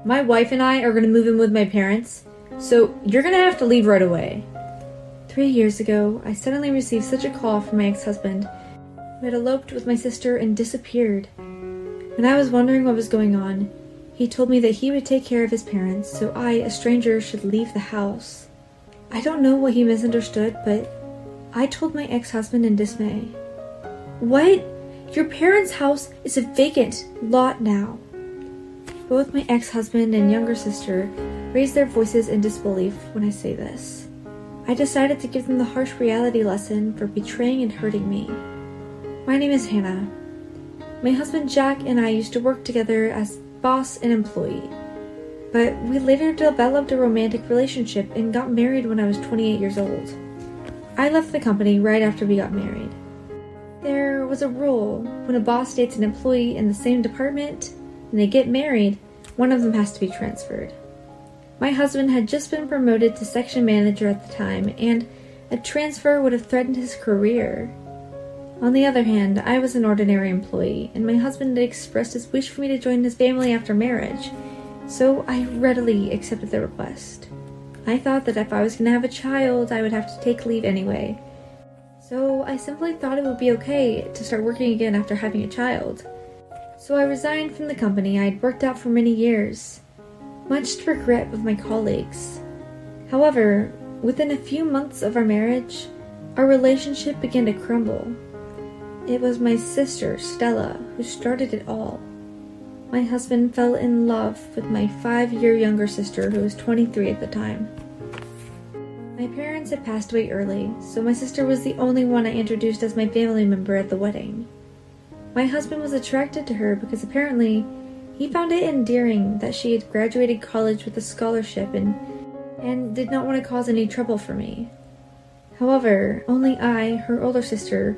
My wife and I are going to move in with my parents, so you're going to have to leave right away. 3 years ago, I suddenly received such a call from my ex-husband, who had eloped with my sister and disappeared. When I was wondering what was going on, he told me that he would take care of his parents, so I, a stranger, should leave the house. I don't know what he misunderstood, but I told my ex-husband in dismay. What? Your parents' house is a vacant lot now. Both my ex-husband and younger sister raised their voices in disbelief when I say this. I decided to give them the harsh reality lesson for betraying and hurting me. My name is Hannah. My husband Jack and I used to work together as boss and employee, but we later developed a romantic relationship and got married when I was 28 years old. I left the company right after we got married. There was a rule: when a boss dates an employee in the same department and they get married, one of them has to be transferred. My husband had just been promoted to section manager at the time, and a transfer would have threatened his career. On the other hand, I was an ordinary employee, and my husband had expressed his wish for me to join his family after marriage, so I readily accepted the request. I thought that if I was going to have a child, I would have to take leave anyway, so I simply thought it would be okay to start working again after having a child. So I resigned from the company I had worked at for many years, much to regret of my colleagues. However, within a few months of our marriage, our relationship began to crumble. It was my sister, Stella, who started it all. My husband fell in love with my 5-year younger sister, who was 23 at the time. My parents had passed away early, so my sister was the only one I introduced as my family member at the wedding. My husband was attracted to her because apparently he found it endearing that she had graduated college with a scholarship and did not want to cause any trouble for me. However, only I, her older sister,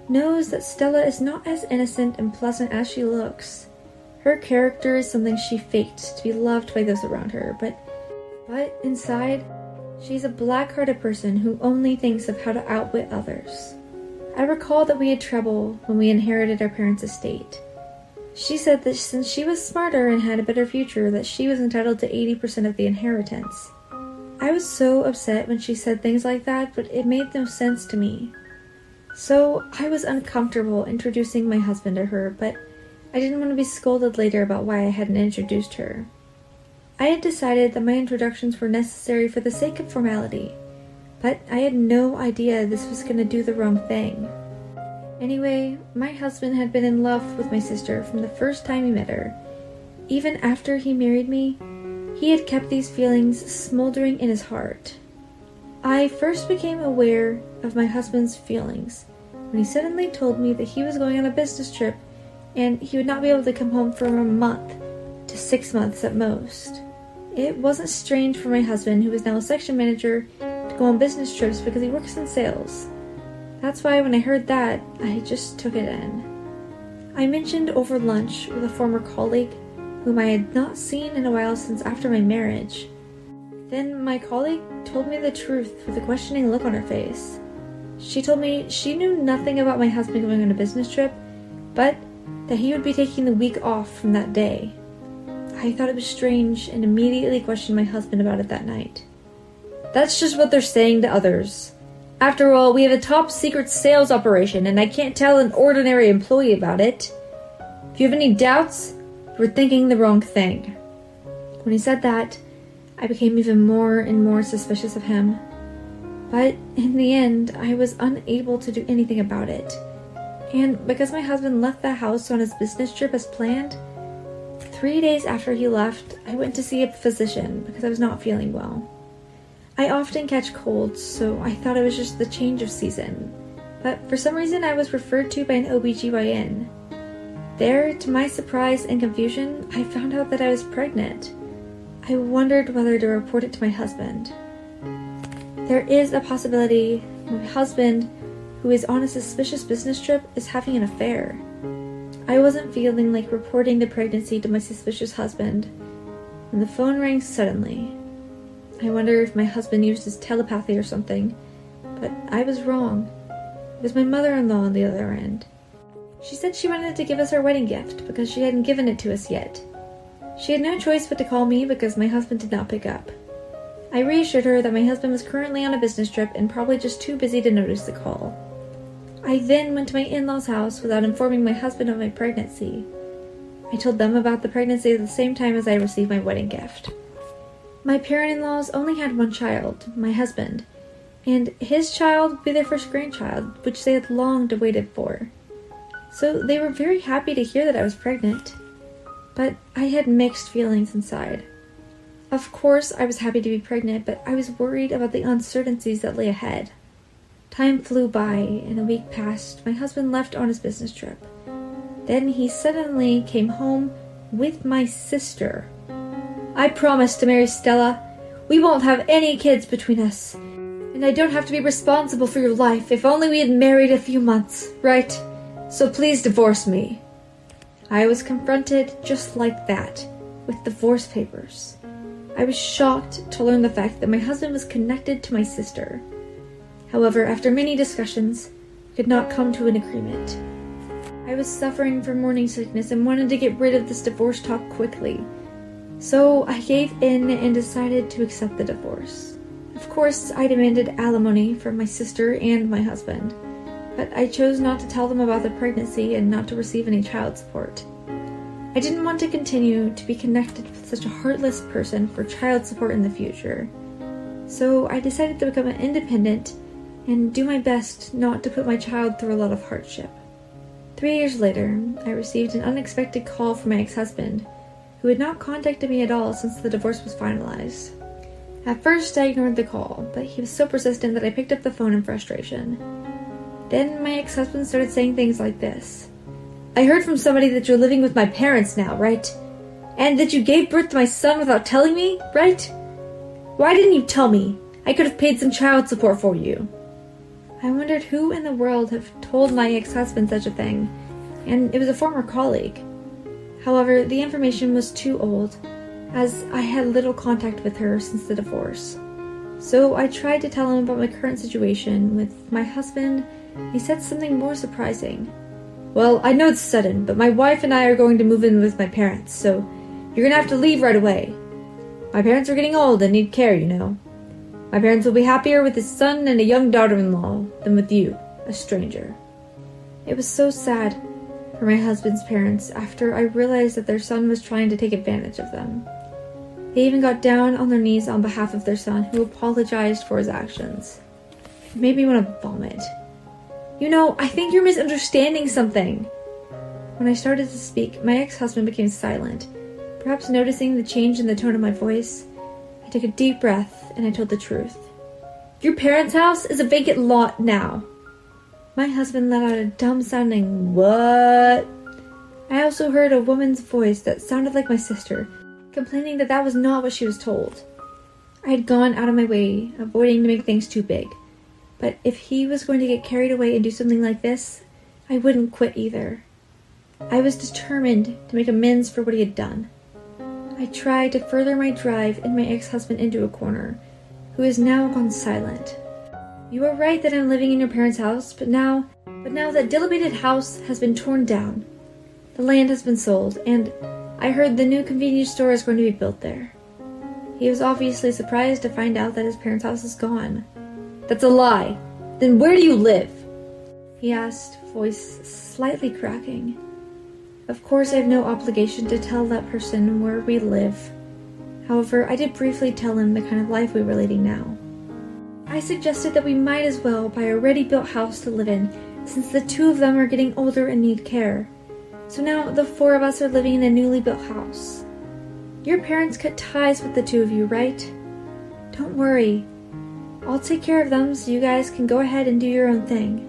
knows that Stella is not as innocent and pleasant as she looks. Her character is something she faked to be loved by those around her, but inside, she's a black-hearted person who only thinks of how to outwit others. I recall that we had trouble when we inherited our parents' estate. She said that since she was smarter and had a better future, that she was entitled to 80% of the inheritance. I was so upset when she said things like that, but it made no sense to me. So I was uncomfortable introducing my husband to her, but I didn't want to be scolded later about why I hadn't introduced her. I had decided that my introductions were necessary for the sake of formality, but I had no idea this was going to do the wrong thing. Anyway, my husband had been in love with my sister from the first time he met her. Even after he married me, he had kept these feelings smoldering in his heart. I first became aware of my husband's feelings when he suddenly told me that he was going on a business trip and he would not be able to come home for a month to 6 months at most. It wasn't strange for my husband, who is now a section manager, to go on business trips because he works in sales. That's why when I heard that, I just took it in. I mentioned over lunch with a former colleague whom I had not seen in a while since after my marriage. Then my colleague told me the truth with a questioning look on her face. She told me she knew nothing about my husband going on a business trip, but that he would be taking the week off from that day. I thought it was strange and immediately questioned my husband about it that night. That's just what they're saying to others. After all, we have a top secret sales operation and I can't tell an ordinary employee about it. If you have any doubts, you're thinking the wrong thing. When he said that, I became even more and more suspicious of him. But in the end, I was unable to do anything about it. And because my husband left the house on his business trip as planned, 3 days after he left, I went to see a physician because I was not feeling well. I often catch colds, so I thought it was just the change of season. But for some reason, I was referred to by an OBGYN. There, to my surprise and confusion, I found out that I was pregnant. I wondered whether to report it to my husband. There is a possibility my husband, who is on a suspicious business trip, is having an affair. I wasn't feeling like reporting the pregnancy to my suspicious husband when the phone rang suddenly. I wonder if my husband used his telepathy or something, but I was wrong. It was my mother-in-law on the other end. She said she wanted to give us our wedding gift because she hadn't given it to us yet. She had no choice but to call me because my husband did not pick up. I reassured her that my husband was currently on a business trip and probably just too busy to notice the call. I then went to my in-laws' house without informing my husband of my pregnancy. I told them about the pregnancy at the same time as I received my wedding gift. My parent-in-laws only had one child, my husband, and his child would be their first grandchild, which they had long awaited for. So they were very happy to hear that I was pregnant, but I had mixed feelings inside. Of course, I was happy to be pregnant, but I was worried about the uncertainties that lay ahead. Time flew by, and a week passed. My husband left on his business trip. Then he suddenly came home with my sister. I promised to marry Stella. We won't have any kids between us. And I don't have to be responsible for your life. If only we had married a few months, right? So please divorce me. I was confronted just like that, with divorce papers. I was shocked to learn the fact that my husband was connected to my sister. However, after many discussions, we could not come to an agreement. I was suffering from morning sickness and wanted to get rid of this divorce talk quickly. So I gave in and decided to accept the divorce. Of course, I demanded alimony from my sister and my husband, but I chose not to tell them about the pregnancy and not to receive any child support. I didn't want to continue to be connected with such a heartless person for child support in the future. So I decided to become independent and do my best not to put my child through a lot of hardship. 3 years later, I received an unexpected call from my ex-husband, who had not contacted me at all since the divorce was finalized. At first, I ignored the call, but he was so persistent that I picked up the phone in frustration. Then my ex-husband started saying things like this. I heard from somebody that you're living with my parents now, right? And that you gave birth to my son without telling me, right? Why didn't you tell me? I could have paid some child support for you. I wondered who in the world had told my ex-husband such a thing, and it was a former colleague. However, the information was too old, as I had little contact with her since the divorce. So I tried to tell him about my current situation with my husband. He said something more surprising. Well, I know it's sudden, but my wife and I are going to move in with my parents, so you're gonna have to leave right away. My parents are getting old and need care, you know. My parents will be happier with his son and a young daughter-in-law than with you, a stranger. It was so sad for my husband's parents after I realized that their son was trying to take advantage of them. They even got down on their knees on behalf of their son, who apologized for his actions. It made me want to vomit. You know, I think you're misunderstanding something. When I started to speak, my ex-husband became silent. Perhaps noticing the change in the tone of my voice, I took a deep breath and I told the truth. Your parents' house is a vacant lot now. My husband let out a dumb-sounding what? I also heard a woman's voice that sounded like my sister, complaining that that was not what she was told. I had gone out of my way, avoiding to make things too big. But if he was going to get carried away and do something like this, I wouldn't quit either. I was determined to make amends for what he had done. I tried to further my drive and my ex-husband into a corner, who has now gone silent. You are right that I'm living in your parents' house, but now that dilapidated house has been torn down. The land has been sold, and I heard the new convenience store is going to be built there. He was obviously surprised to find out that his parents' house is gone. That's a lie. Then where do you live? He asked, voice slightly cracking. Of course, I have no obligation to tell that person where we live. However, I did briefly tell him the kind of life we were leading now. I suggested that we might as well buy a ready-built house to live in, since the two of them are getting older and need care. So now the four of us are living in a newly built house. Your parents cut ties with the two of you, right? Don't worry. I'll take care of them so you guys can go ahead and do your own thing.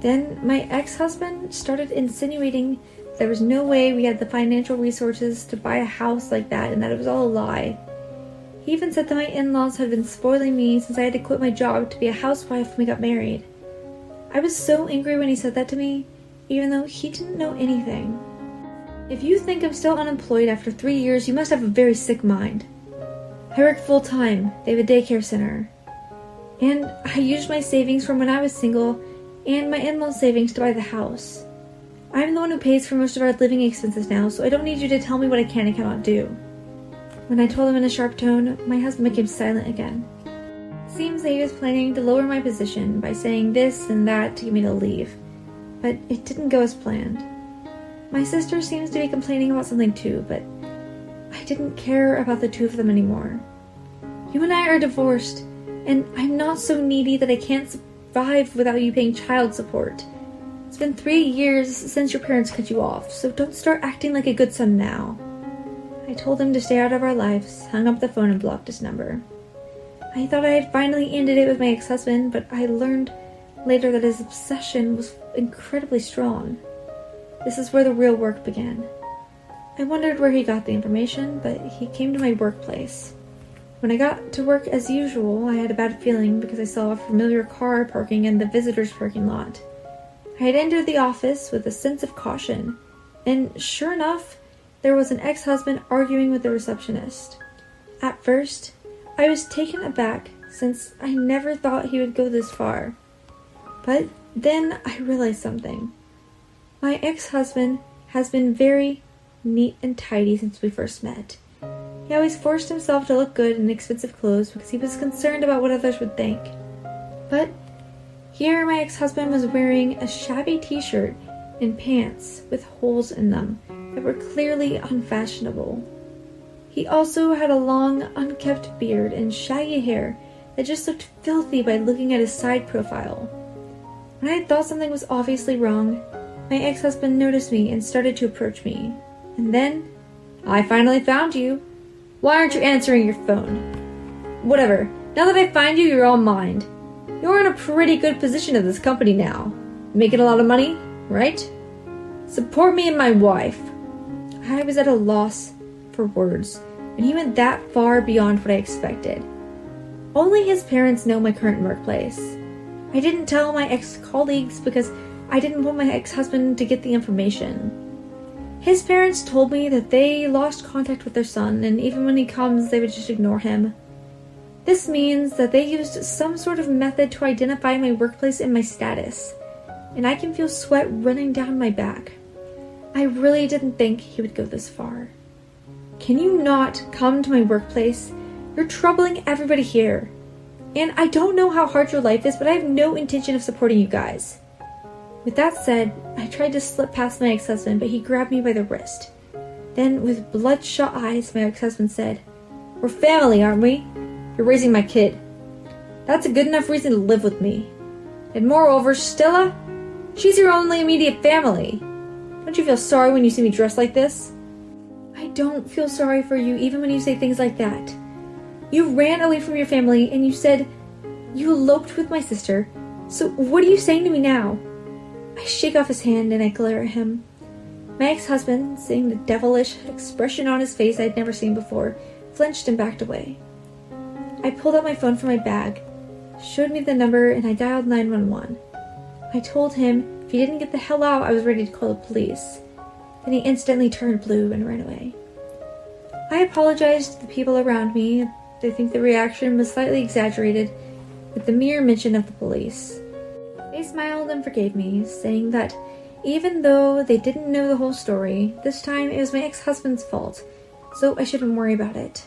Then my ex-husband started insinuating there was no way we had the financial resources to buy a house like that and that it was all a lie. He even said that my in-laws had been spoiling me since I had to quit my job to be a housewife when we got married. I was so angry when he said that to me, even though he didn't know anything. If you think I'm still unemployed after 3 years, you must have a very sick mind. I work full-time. They have a daycare center. And I used my savings from when I was single and my in-laws' savings to buy the house. I'm the one who pays for most of our living expenses now, so I don't need you to tell me what I can and cannot do. When I told him in a sharp tone, my husband became silent again. It seems that he was planning to lower my position by saying this and that to get me to leave, but it didn't go as planned. My sister seems to be complaining about something too, but I didn't care about the two of them anymore. You and I are divorced, and I'm not so needy that I can't survive without you paying child support. It's been 3 years since your parents cut you off, so don't start acting like a good son now. I told him to stay out of our lives, hung up the phone, and blocked his number. I thought I had finally ended it with my ex-husband, but I learned later that his obsession was incredibly strong. This is where the real work began. I wondered where he got the information, but he came to my workplace. When I got to work as usual, I had a bad feeling because I saw a familiar car parking in the visitors' parking lot. I had entered the office with a sense of caution, and sure enough, there was an ex-husband arguing with the receptionist. At first, I was taken aback since I never thought he would go this far. But then I realized something. My ex-husband has been very neat and tidy since we first met. He always forced himself to look good in expensive clothes because he was concerned about what others would think. But here my ex-husband was wearing a shabby t-shirt and pants with holes in them that were clearly unfashionable. He also had a long, unkempt beard and shaggy hair that just looked filthy by looking at his side profile. When I thought something was obviously wrong, my ex-husband noticed me and started to approach me. And then, "I finally found you. Why aren't you answering your phone?" "Whatever. Now that I find you, you're all mine. You're in a pretty good position at this company now. Making a lot of money, right? Support me and my wife." I was at a loss for words, and he went that far beyond what I expected. Only his parents know my current workplace. I didn't tell my ex-colleagues because I didn't want my ex-husband to get the information. His parents told me that they lost contact with their son, and even when he comes, they would just ignore him. This means that they used some sort of method to identify my workplace and my status, and I can feel sweat running down my back. I really didn't think he would go this far. "Can you not come to my workplace? You're troubling everybody here. And I don't know how hard your life is, but I have no intention of supporting you guys." With that said, I tried to slip past my ex-husband, but he grabbed me by the wrist. Then, with bloodshot eyes, my ex-husband said, "We're family, aren't we? You're raising my kid. That's a good enough reason to live with me. And moreover, Stella, she's your only immediate family. Don't you feel sorry when you see me dressed like this?" "I don't feel sorry for you even when you say things like that. You ran away from your family and you said you eloped with my sister. So what are you saying to me now?" I shake off his hand and I glare at him. My ex-husband, seeing the devilish expression on his face I'd never seen before, flinched and backed away. I pulled out my phone from my bag, showed me the number, and I dialed 911. I told him if he didn't get the hell out, I was ready to call the police. Then he instantly turned blue and ran away. I apologized to the people around me. I think the reaction was slightly exaggerated with the mere mention of the police. They smiled and forgave me, saying that even though they didn't know the whole story, this time it was my ex-husband's fault, so I shouldn't worry about it.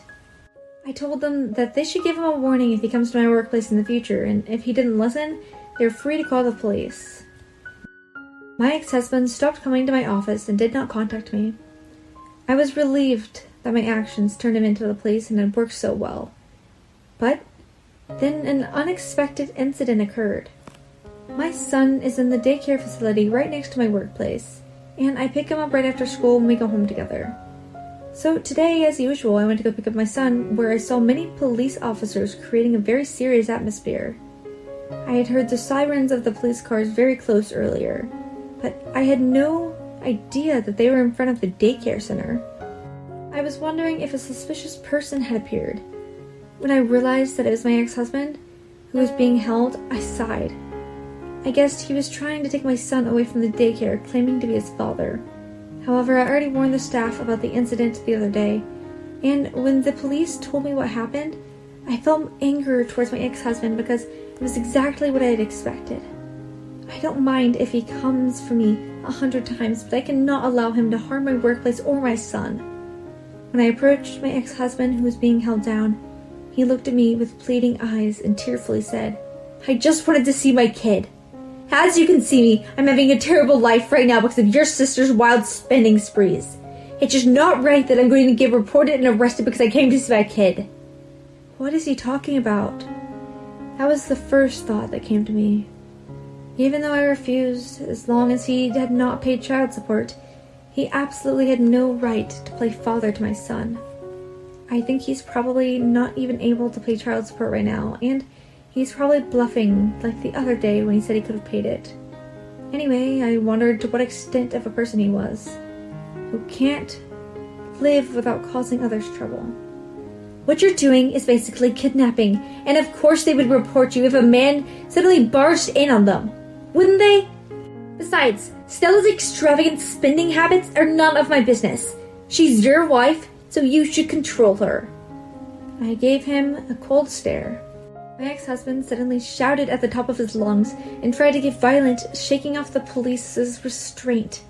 I told them that they should give him a warning if he comes to my workplace in the future, and if he didn't listen, they were free to call the police. My ex-husband stopped coming to my office and did not contact me. I was relieved that my actions turned him into the police and had worked so well. But then an unexpected incident occurred. My son is in the daycare facility right next to my workplace, and I pick him up right after school when we go home together. So today, as usual, I went to go pick up my son, where I saw many police officers creating a very serious atmosphere. I had heard the sirens of the police cars very close earlier, but I had no idea that they were in front of the daycare center. I was wondering if a suspicious person had appeared. When I realized that it was my ex-husband who was being held, I sighed. I guessed he was trying to take my son away from the daycare, claiming to be his father. However, I already warned the staff about the incident the other day, and when the police told me what happened, I felt anger towards my ex-husband because it was exactly what I had expected. I don't mind if he comes for me 100 times, but I cannot allow him to harm my workplace or my son. When I approached my ex-husband, who was being held down, he looked at me with pleading eyes and tearfully said, "I just wanted to see my kid. As you can see me, I'm having a terrible life right now because of your sister's wild spending sprees. It's just not right that I'm going to get reported and arrested because I came to see my kid." What is he talking about? That was the first thought that came to me. Even though I refused, as long as he had not paid child support, he absolutely had no right to play father to my son. I think he's probably not even able to pay child support right now, and he's probably bluffing like the other day when he said he could have paid it. Anyway, I wondered to what extent of a person he was, who can't live without causing others trouble. What you're doing is basically kidnapping, and of course they would report you if a man suddenly barged in on them, wouldn't they? Besides, Stella's extravagant spending habits are none of my business. She's your wife, so you should control her. I gave him a cold stare. My ex-husband suddenly shouted at the top of his lungs and tried to get violent, shaking off the police's restraint.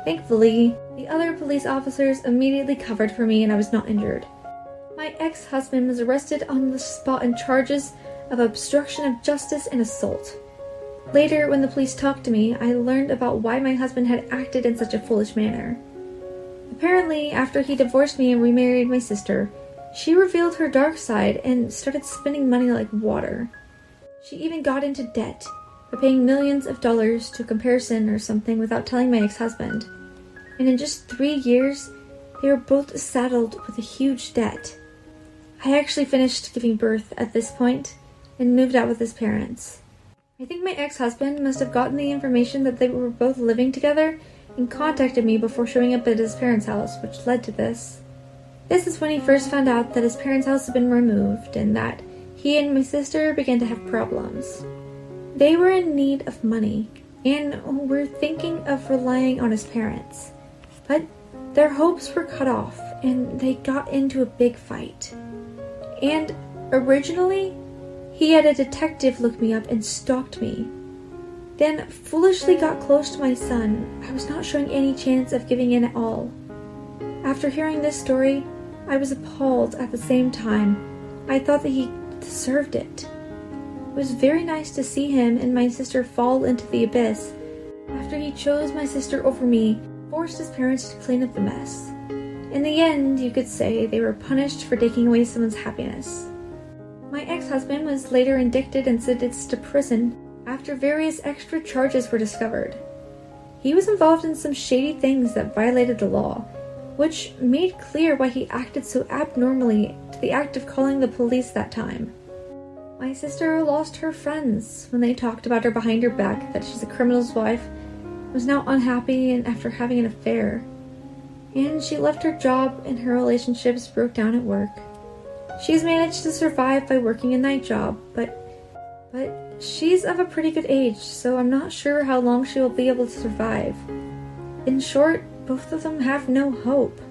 Thankfully, the other police officers immediately covered for me and I was not injured. My ex-husband was arrested on the spot on charges of obstruction of justice and assault. Later, when the police talked to me, I learned about why my husband had acted in such a foolish manner. Apparently, after he divorced me and remarried my sister, she revealed her dark side and started spending money like water. She even got into debt by paying millions of dollars to a comparison or something without telling my ex-husband. And in just 3 years, they were both saddled with a huge debt. I actually finished giving birth at this point and moved out with his parents. I think my ex-husband must have gotten the information that they were both living together and contacted me before showing up at his parents' house, which led to this. This is when he first found out that his parents' house had been removed and that he and my sister began to have problems. They were in need of money and were thinking of relying on his parents. But their hopes were cut off and they got into a big fight. And originally, he had a detective look me up and stalked me. Then foolishly got close to my son. I was not showing any chance of giving in at all. After hearing this story, I was appalled at the same time. I thought that he deserved it. It was very nice to see him and my sister fall into the abyss after he chose my sister over me, forced his parents to clean up the mess. In the end, you could say they were punished for taking away someone's happiness. My ex-husband was later indicted and sentenced to prison after various extra charges were discovered. He was involved in some shady things that violated the law, which made clear why he acted so abnormally to the act of calling the police that time. My sister lost her friends when they talked about her behind her back that she's a criminal's wife, was now unhappy and after having an affair. And she left her job and her relationships broke down at work. She's managed to survive by working a night job, but she's of a pretty good age, so I'm not sure how long she will be able to survive. In short, both of them have no hope.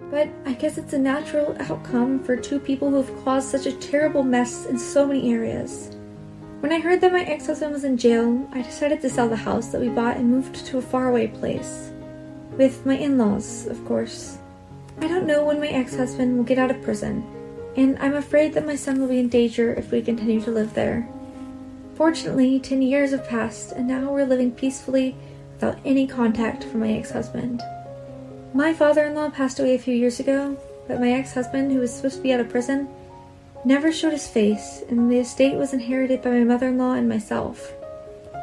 But I guess it's a natural outcome for two people who have caused such a terrible mess in so many areas. When I heard that my ex-husband was in jail, I decided to sell the house that we bought and moved to a faraway place. With my in-laws, of course. I don't know when my ex-husband will get out of prison, and I'm afraid that my son will be in danger if we continue to live there. Fortunately, 10 years have passed, and now we're living peacefully without any contact from my ex-husband. My father-in-law passed away a few years ago, but my ex-husband, who was supposed to be out of prison, never showed his face, and the estate was inherited by my mother-in-law and myself.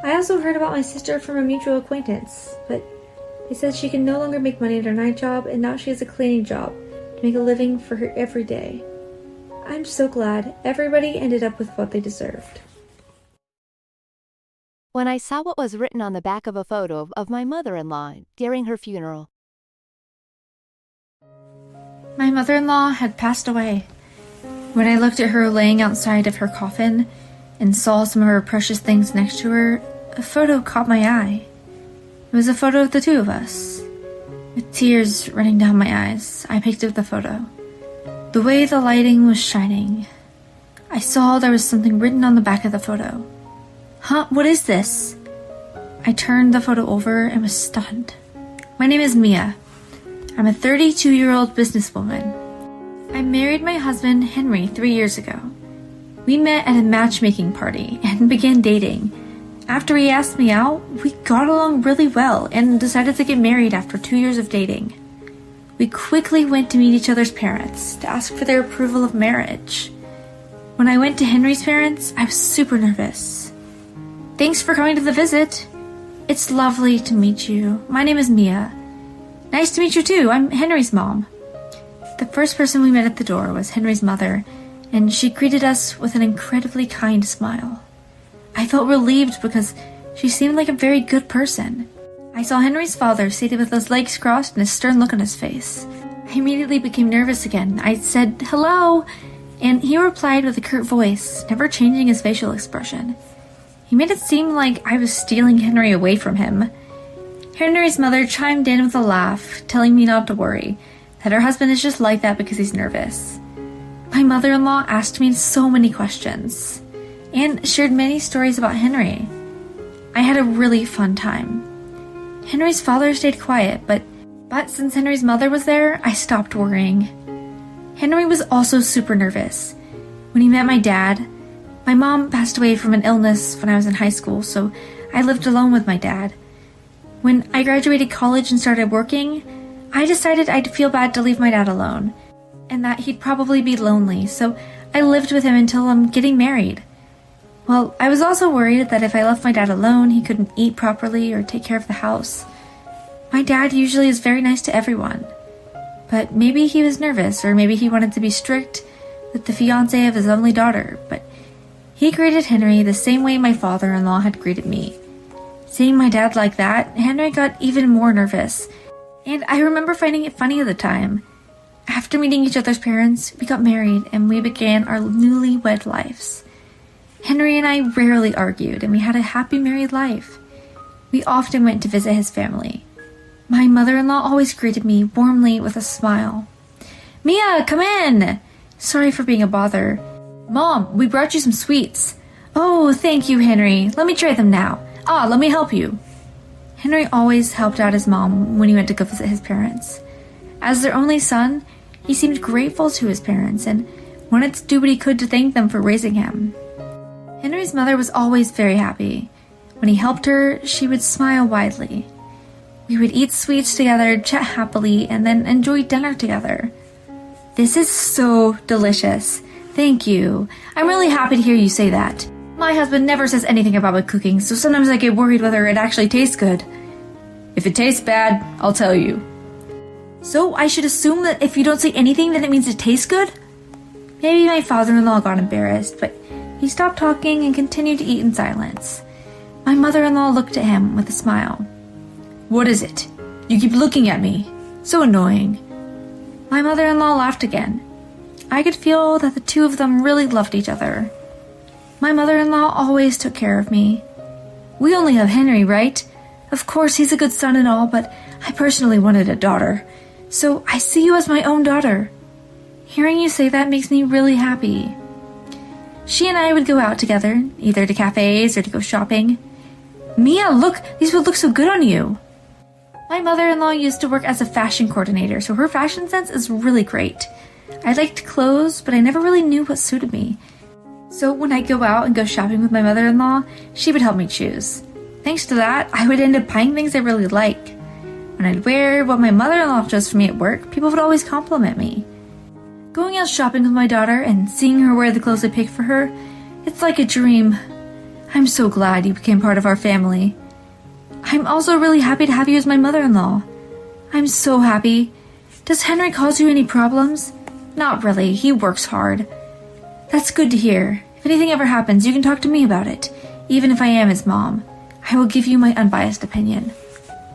I also heard about my sister from a mutual acquaintance, but they said she can no longer make money at her night job, and now she has a cleaning job to make a living for her every day. I'm so glad everybody ended up with what they deserved. When I saw what was written on the back of a photo of my mother-in-law during her funeral. My mother-in-law had passed away. When I looked at her laying outside of her coffin and saw some of her precious things next to her, a photo caught my eye. It was a photo of the two of us. With tears running down my eyes, I picked up the photo. The way the lighting was shining, I saw there was something written on the back of the photo. Huh, what is this? I turned the photo over and was stunned. My name is Mia. I'm a 32-year-old businesswoman. I married my husband, Henry, 3 years ago. We met at a matchmaking party and began dating. After he asked me out, we got along really well and decided to get married after 2 years of dating. We quickly went to meet each other's parents to ask for their approval of marriage. When I went to Henry's parents, I was super nervous. Thanks for coming to the visit. It's lovely to meet you. My name is Mia. Nice to meet you too. I'm Henry's mom. The first person we met at the door was Henry's mother, and she greeted us with an incredibly kind smile. I felt relieved because she seemed like a very good person. I saw Henry's father seated with his legs crossed and a stern look on his face. I immediately became nervous again. I said, "Hello," and he replied with a curt voice, never changing his facial expression. He made it seem like I was stealing Henry away from him. Henry's mother chimed in with a laugh, telling me not to worry, that her husband is just like that because he's nervous. My mother-in-law asked me so many questions and shared many stories about Henry. I had a really fun time. Henry's father stayed quiet, but since Henry's mother was there, I stopped worrying. Henry was also super nervous. When he met my dad, my mom passed away from an illness when I was in high school, so I lived alone with my dad. When I graduated college and started working, I decided I'd feel bad to leave my dad alone, and that he'd probably be lonely, so I lived with him until I'm getting married. Well, I was also worried that if I left my dad alone, he couldn't eat properly or take care of the house. My dad usually is very nice to everyone, but maybe he was nervous, or maybe he wanted to be strict with the fiancé of his only daughter, but he greeted Henry the same way my father-in-law had greeted me. Seeing my dad like that, Henry got even more nervous, and I remember finding it funny at the time. After meeting each other's parents, we got married and we began our newlywed lives. Henry and I rarely argued, and we had a happy married life. We often went to visit his family. My mother-in-law always greeted me warmly with a smile. "Mia, come in! Sorry for being a bother. Mom, we brought you some sweets." "Oh, thank you, Henry. Let me try them now. Let me help you." Henry always helped out his mom when he went to go visit his parents. As their only son, he seemed grateful to his parents and wanted to do what he could to thank them for raising him. Henry's mother was always very happy. When he helped her, she would smile widely. We would eat sweets together, chat happily, and then enjoy dinner together. "This is so delicious. Thank you. I'm really happy to hear you say that. My husband never says anything about my cooking, so sometimes I get worried whether it actually tastes good." "If it tastes bad, I'll tell you." "So I should assume that if you don't say anything, then it means it tastes good?" Maybe my father-in-law got embarrassed, but he stopped talking and continued to eat in silence. My mother-in-law looked at him with a smile. "What is it? You keep looking at me. So annoying." My mother-in-law laughed again. I could feel that the two of them really loved each other. My mother-in-law always took care of me. "We only have Henry, right? Of course, he's a good son and all, but I personally wanted a daughter. So I see you as my own daughter. Hearing you say that makes me really happy." She and I would go out together, either to cafes or to go shopping. "Mia, look, these would look so good on you." My mother-in-law used to work as a fashion coordinator, so her fashion sense is really great. I liked clothes, but I never really knew what suited me. So when I go out and go shopping with my mother-in-law, she would help me choose. Thanks to that, I would end up buying things I really like. When I'd wear what my mother-in-law chose for me at work, people would always compliment me. Going out shopping with my daughter and seeing her wear the clothes I picked for her, it's like a dream. I'm so glad you became part of our family. I'm also really happy to have you as my mother-in-law. I'm so happy. Does Henry cause you any problems? Not really, he works hard. That's good to hear. If anything ever happens, you can talk to me about it, even if I am his mom. I will give you my unbiased opinion.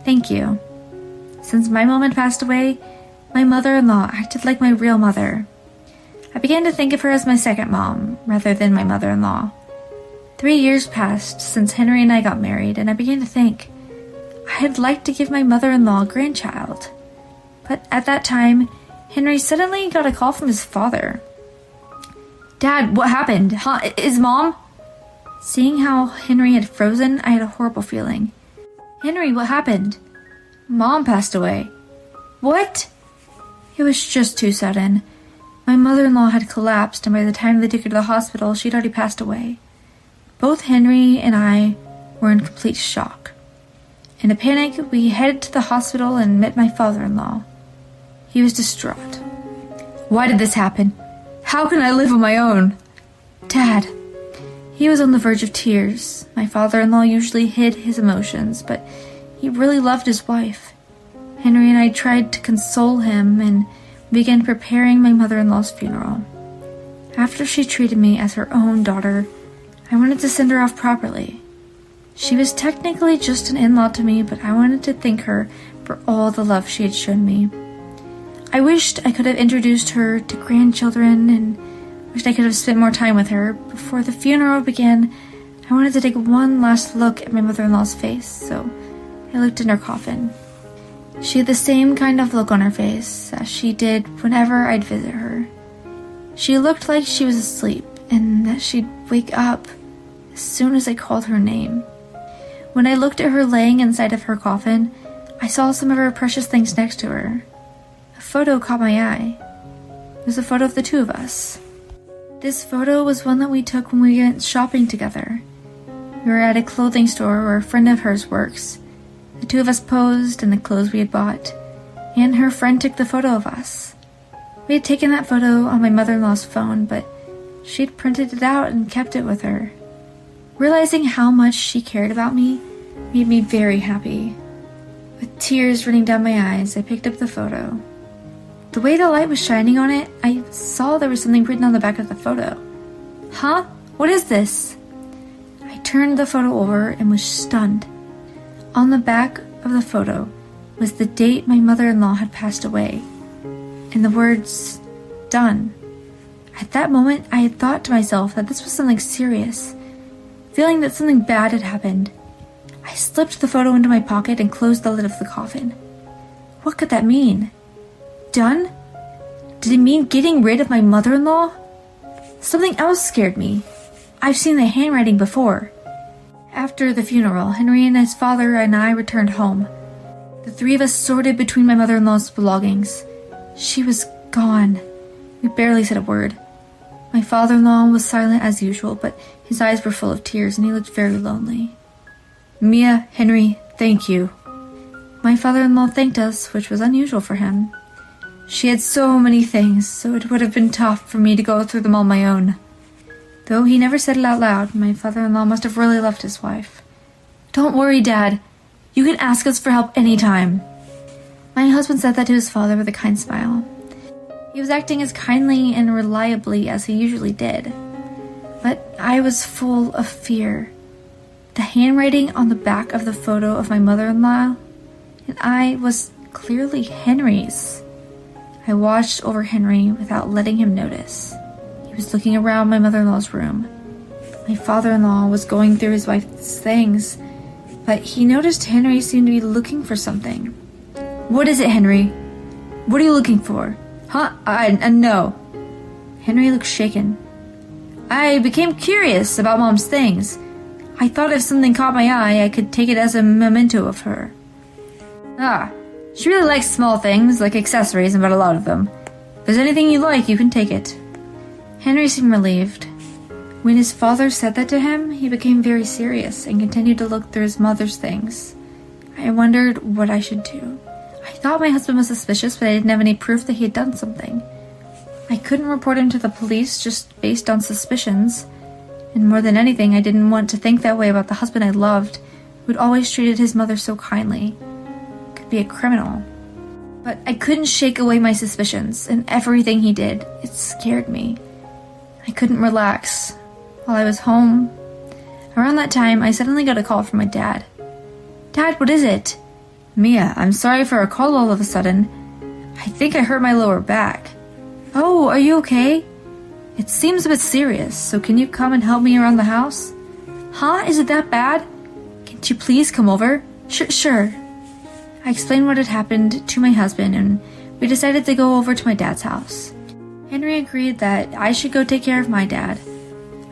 Thank you. Since my mom had passed away, my mother-in-law acted like my real mother. I began to think of her as my second mom, rather than my mother-in-law. 3 years passed since Henry and I got married, and I began to think, I'd like to give my mother-in-law a grandchild. But at that time, Henry suddenly got a call from his father. "Dad, what happened? Is Mom?" Seeing how Henry had frozen, I had a horrible feeling. Henry, what happened? Mom passed away. What? It was just too sudden. My mother-in-law had collapsed, and by the time they took her to the hospital, she'd already passed away. Both Henry and I were in complete shock. In a panic, we headed to the hospital and met my father-in-law. He was distraught. Why did this happen? How can I live on my own? Dad. He was on the verge of tears. My father-in-law usually hid his emotions, but he really loved his wife. Henry and I tried to console him and began preparing my mother-in-law's funeral. After she treated me as her own daughter, I wanted to send her off properly. She was technically just an in-law to me, but I wanted to thank her for all the love she had shown me. I wished I could have introduced her to grandchildren and wished I could have spent more time with her. Before the funeral began, I wanted to take one last look at my mother-in-law's face, so I looked in her coffin. She had the same kind of look on her face as she did whenever I'd visit her. She looked like she was asleep and that she'd wake up as soon as I called her name. When I looked at her laying inside of her coffin, I saw some of her precious things next to her. A photo caught my eye. It was a photo of the two of us. This photo was one that we took when we went shopping together. We were at a clothing store where a friend of hers works. The two of us posed in the clothes we had bought, and her friend took the photo of us. We had taken that photo on my mother-in-law's phone, but she had printed it out and kept it with her. Realizing how much she cared about me made me very happy. With tears running down my eyes, I picked up the photo. The way the light was shining on it, I saw there was something written on the back of the photo. Huh? What is this? I turned the photo over and was stunned. On the back of the photo was the date my mother-in-law had passed away, and the words, "Done." At that moment, I had thought to myself that this was something serious. Feeling that something bad had happened, I slipped the photo into my pocket and closed the lid of the coffin. What could that mean? Done? Did it mean getting rid of my mother-in-law? Something else scared me. I've seen the handwriting before. After the funeral, Henry and his father and I returned home. The three of us sorted between my mother-in-law's belongings. She was gone. We barely said a word. My father-in-law was silent as usual, but his eyes were full of tears and he looked very lonely. Mia, Henry, thank you. My father-in-law thanked us, which was unusual for him. She had so many things, so it would have been tough for me to go through them on my own. Though he never said it out loud, my father-in-law must have really loved his wife. Don't worry, Dad. You can ask us for help anytime. My husband said that to his father with a kind smile. He was acting as kindly and reliably as he usually did. But I was full of fear. The handwriting on the back of the photo of my mother-in-law and I was clearly Henry's. I watched over Henry without letting him notice. He was looking around my mother-in-law's room. My father-in-law was going through his wife's things, but he noticed Henry seemed to be looking for something. What is it, Henry? What are you looking for? Huh? No. Henry looked shaken. I became curious about Mom's things. I thought if something caught my eye, I could take it as a memento of her. She really likes small things, like accessories, and bought a lot of them. If there's anything you like, you can take it. Henry seemed relieved. When his father said that to him, he became very serious and continued to look through his mother's things. I wondered what I should do. I thought my husband was suspicious, but I didn't have any proof that he had done something. I couldn't report him to the police just based on suspicions. And more than anything, I didn't want to think that way about the husband I loved, who had always treated his mother so kindly. Could be a criminal. But I couldn't shake away my suspicions, and everything he did, it scared me. I couldn't relax. While I was home, around that time, I suddenly got a call from my dad. Dad, what is it? Mia, I'm sorry for a call all of a sudden. I think I hurt my lower back. Oh, are you okay? It seems a bit serious, so can you come and help me around the house? Huh? Is it that bad? Can't you please come over? Sure. I explained what had happened to my husband, and we decided to go over to my dad's house. Henry agreed that I should go take care of my dad.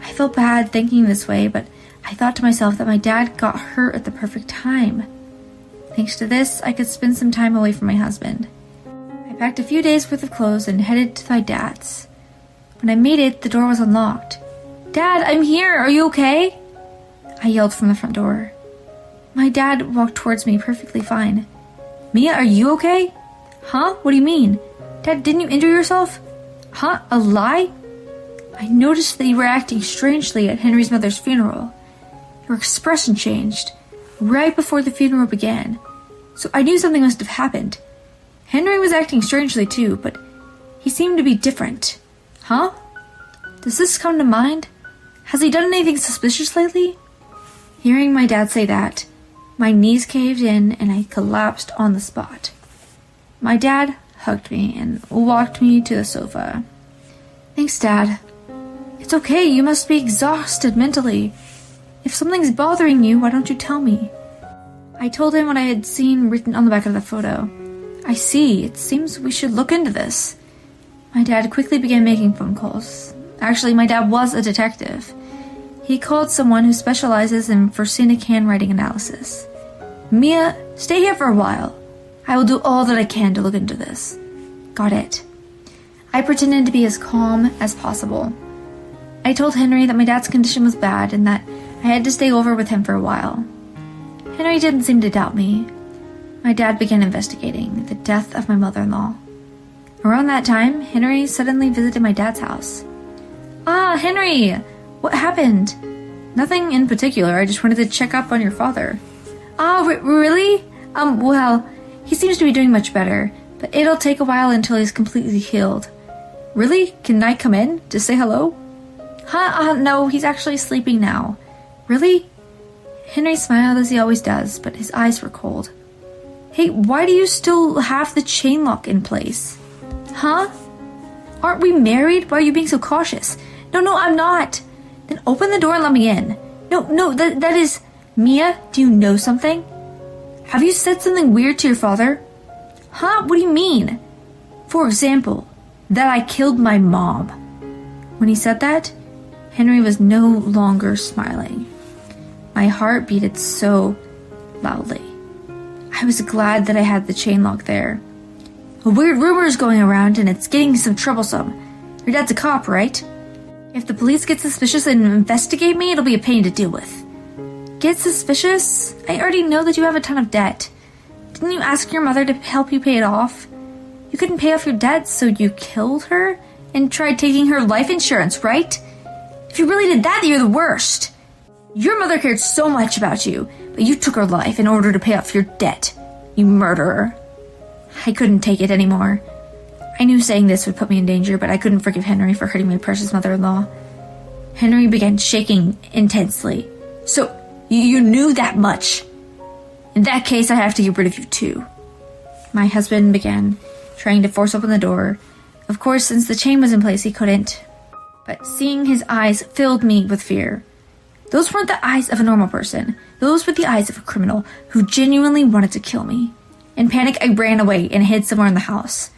I felt bad thinking this way, but I thought to myself that my dad got hurt at the perfect time. Thanks to this, I could spend some time away from my husband. I packed a few days' worth of clothes and headed to my dad's. When I made it, the door was unlocked. "Dad, I'm here! Are you okay?" I yelled from the front door. My dad walked towards me perfectly fine. "Mia, are you okay?" "Huh? What do you mean? Dad, didn't you injure yourself?" "Huh? A lie?" "I noticed that you were acting strangely at Henry's mother's funeral. Your expression changed right before the funeral began, so I knew something must have happened. Henry was acting strangely too, but he seemed to be different." "Huh? Does this come to mind? Has he done anything suspicious lately?" Hearing my dad say that, my knees caved in and I collapsed on the spot. My dad hugged me and walked me to the sofa. "Thanks, Dad. It's okay, you must be exhausted mentally. If something's bothering you, why don't you tell me?" I told him what I had seen written on the back of the photo. "I see. It seems we should look into this." My dad quickly began making phone calls. Actually, my dad was a detective. He called someone who specializes in forensic handwriting analysis. "Mia, stay here for a while. I will do all that I can to look into this." "Got it." I pretended to be as calm as possible. I told Henry that my dad's condition was bad and that I had to stay over with him for a while. Henry didn't seem to doubt me. My dad began investigating the death of my mother-in-law. Around that time, Henry suddenly visited my dad's house. "Ah, Henry! What happened?" "Nothing in particular. I just wanted to check up on your father." "Ah, really? Well, he seems to be doing much better, but it'll take a while until he's completely healed." "Really? Can I come in to say hello?" No, he's actually sleeping now." "Really?" Henry smiled as he always does, but his eyes were cold. "Hey, why do you still have the chain lock in place?" "Huh? Aren't we married? Why are you being so cautious?" No, I'm not." "Then open the door and let me in." No, that is... Mia, do you know something? Have you said something weird to your father?" "Huh? What do you mean?" "For example, that I killed my mom." When he said that, Henry was no longer smiling. My heart beat so loudly. I was glad that I had the chain lock there. "A weird rumor is going around and it's getting some troublesome. Your dad's a cop, right? If the police get suspicious and investigate me, it'll be a pain to deal with." "Get suspicious? I already know that you have a ton of debt. Didn't you ask your mother to help you pay it off? You couldn't pay off your debt, so you killed her and tried taking her life insurance, right? If you really did that, you're the worst. Your mother cared so much about you, but you took her life in order to pay off your debt. You murderer." I couldn't take it anymore. I knew saying this would put me in danger, but I couldn't forgive Henry for hurting my precious mother-in-law. Henry began shaking intensely. "So, you knew that much? In that case, I have to get rid of you too." My husband began trying to force open the door. Of course, since the chain was in place, he couldn't. But seeing his eyes filled me with fear. Those weren't the eyes of a normal person. Those were the eyes of a criminal who genuinely wanted to kill me. In panic, I ran away and hid somewhere in the house,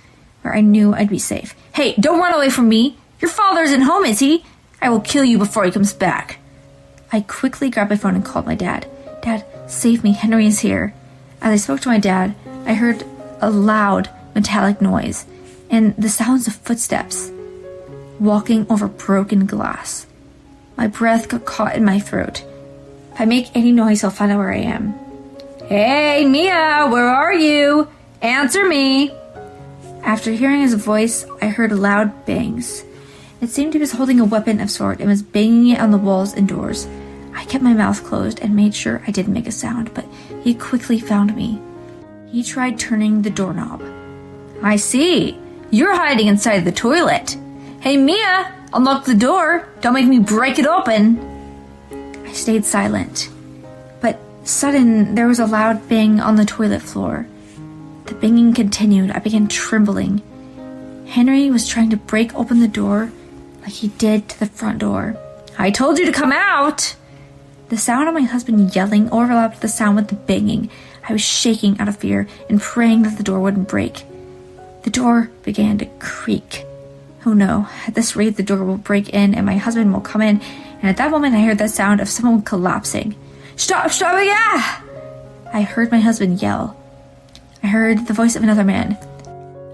where I knew I'd be safe. "Hey, don't run away from me! Your father isn't home, is he? I will kill you before he comes back." I quickly grabbed my phone and called my dad. "Dad, save me, Henry is here." As I spoke to my dad, I heard a loud metallic noise and the sounds of footsteps walking over broken glass. My breath got caught in my throat. If I make any noise, he'll find out where I am. "Hey, Mia, where are you? Answer me!" After hearing his voice, I heard loud bangs. It seemed he was holding a weapon of sort and was banging it on the walls and doors. I kept my mouth closed and made sure I didn't make a sound, but he quickly found me. He tried turning the doorknob. "I see. You're hiding inside the toilet. Hey, Mia, unlock the door. Don't make me break it open." I stayed silent. But sudden, there was a loud bang on the toilet floor. The banging continued. I began trembling. Henry was trying to break open the door like he did to the front door. "I told you to come out!" The sound of my husband yelling overlapped the sound with the banging. I was shaking out of fear and praying that the door wouldn't break. The door began to creak. Oh no, at this rate the door will break in and my husband will come in, and at that moment I heard the sound of someone collapsing. Stop, yeah! I heard my husband yell. I heard the voice of another man.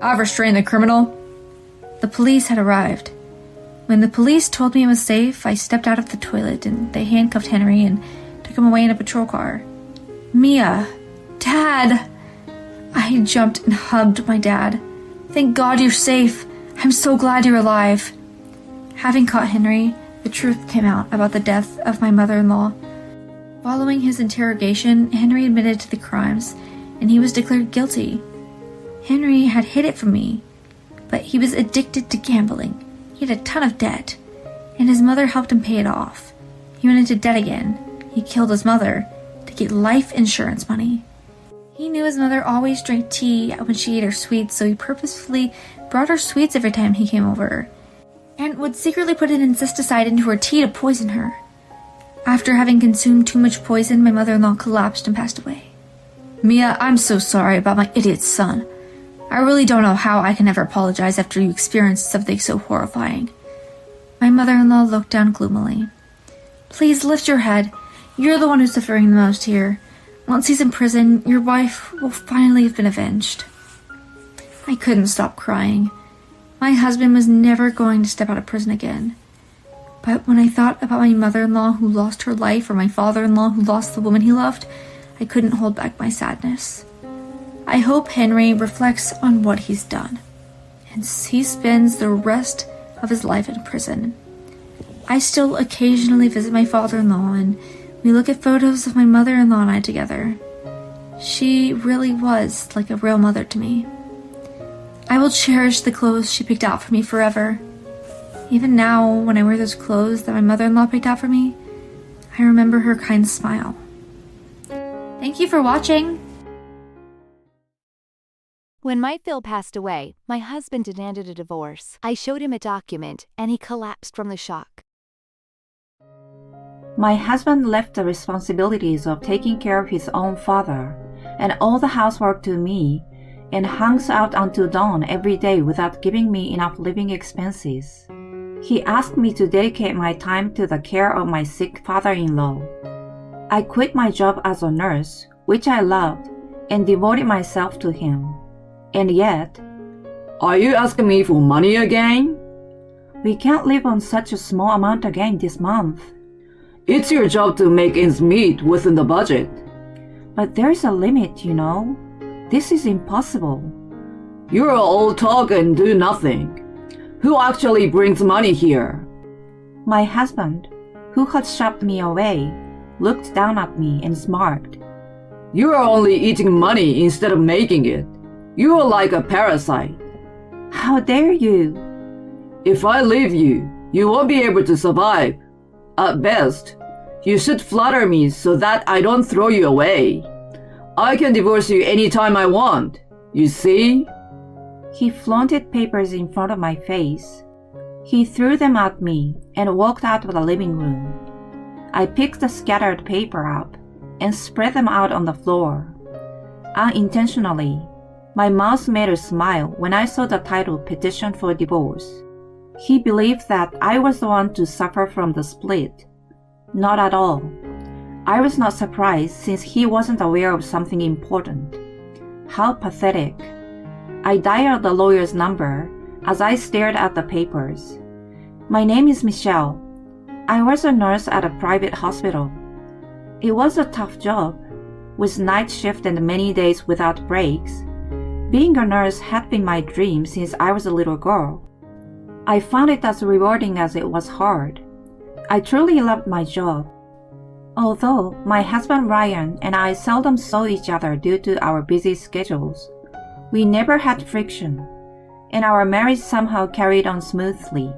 "I've restrained the criminal." The police had arrived. When the police told me it was safe, I stepped out of the toilet and they handcuffed Henry and took him away in a patrol car. "Mia! Dad!" I jumped and hugged my dad. "Thank God you're safe. I'm so glad you're alive." Having caught Henry, the truth came out about the death of my mother-in-law. Following his interrogation, Henry admitted to the crimes, and he was declared guilty. Henry had hid it from me, but he was addicted to gambling. He had a ton of debt, and his mother helped him pay it off. He went into debt again. He killed his mother to get life insurance money. He knew his mother always drank tea when she ate her sweets, so he purposefully brought her sweets every time he came over, and would secretly put an insecticide into her tea to poison her. After having consumed too much poison, my mother-in-law collapsed and passed away. "Mia, I'm so sorry about my idiot son. I really don't know how I can ever apologize after you experienced something so horrifying." My mother-in-law looked down gloomily. "Please lift your head. You're the one who's suffering the most here. Once he's in prison, your wife will finally have been avenged." I couldn't stop crying. My husband was never going to step out of prison again. But when I thought about my mother-in-law who lost her life or my father-in-law who lost the woman he loved, I couldn't hold back my sadness. I hope Henry reflects on what he's done, and he spends the rest of his life in prison. I still occasionally visit my father-in-law, and we look at photos of my mother-in-law and I together. She really was like a real mother to me. I will cherish the clothes she picked out for me forever. Even now, when I wear those clothes that my mother-in-law picked out for me, I remember her kind smile. Thank you for watching. When my Phil passed away, my husband demanded a divorce. I showed him a document, and he collapsed from the shock. My husband left the responsibilities of taking care of his own father and all the housework to me and hangs out until dawn every day without giving me enough living expenses. He asked me to dedicate my time to the care of my sick father-in-law. I quit my job as a nurse, which I loved, and devoted myself to him. And yet, "Are you asking me for money again?" we can't live on such a small amount again this month. "It's your job to make ends meet within the budget." But there's a limit, you know. This is impossible. "You're all talk and do nothing. Who actually brings money here?" My husband, who had shoved me away, looked down at me and smirked. "You are only eating money instead of making it. You are like a parasite." How dare you? "If I leave you, you won't be able to survive. At best, you should flatter me so that I don't throw you away. I can divorce you anytime I want. You see?" He flaunted papers in front of my face. He threw them at me and walked out of the living room. I picked the scattered paper up and spread them out on the floor. Unintentionally, my mouth made a smile when I saw the title Petition for Divorce. He believed that I was the one to suffer from the split. Not at all. I was not surprised since he wasn't aware of something important. How pathetic. I dialed the lawyer's number as I stared at the papers. "My name is Michelle. I was a nurse at a private hospital. It was a tough job, with night shift and many days without breaks. Being a nurse had been my dream since I was a little girl. I found it as rewarding as it was hard. I truly loved my job. Although my husband Ryan and I seldom saw each other due to our busy schedules, we never had friction, and our marriage somehow carried on smoothly.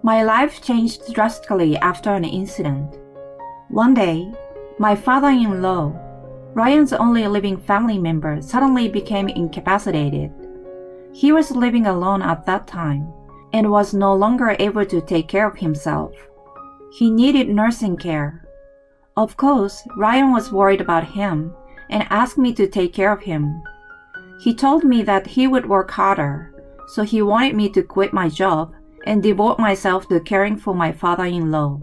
My life changed drastically after an incident. One day, my father-in-law, Ryan's only living family member, suddenly became incapacitated. He was living alone at that time and was no longer able to take care of himself. He needed nursing care. Of course, Ryan was worried about him and asked me to take care of him. He told me that he would work harder, so he wanted me to quit my job and devote myself to caring for my father-in-law.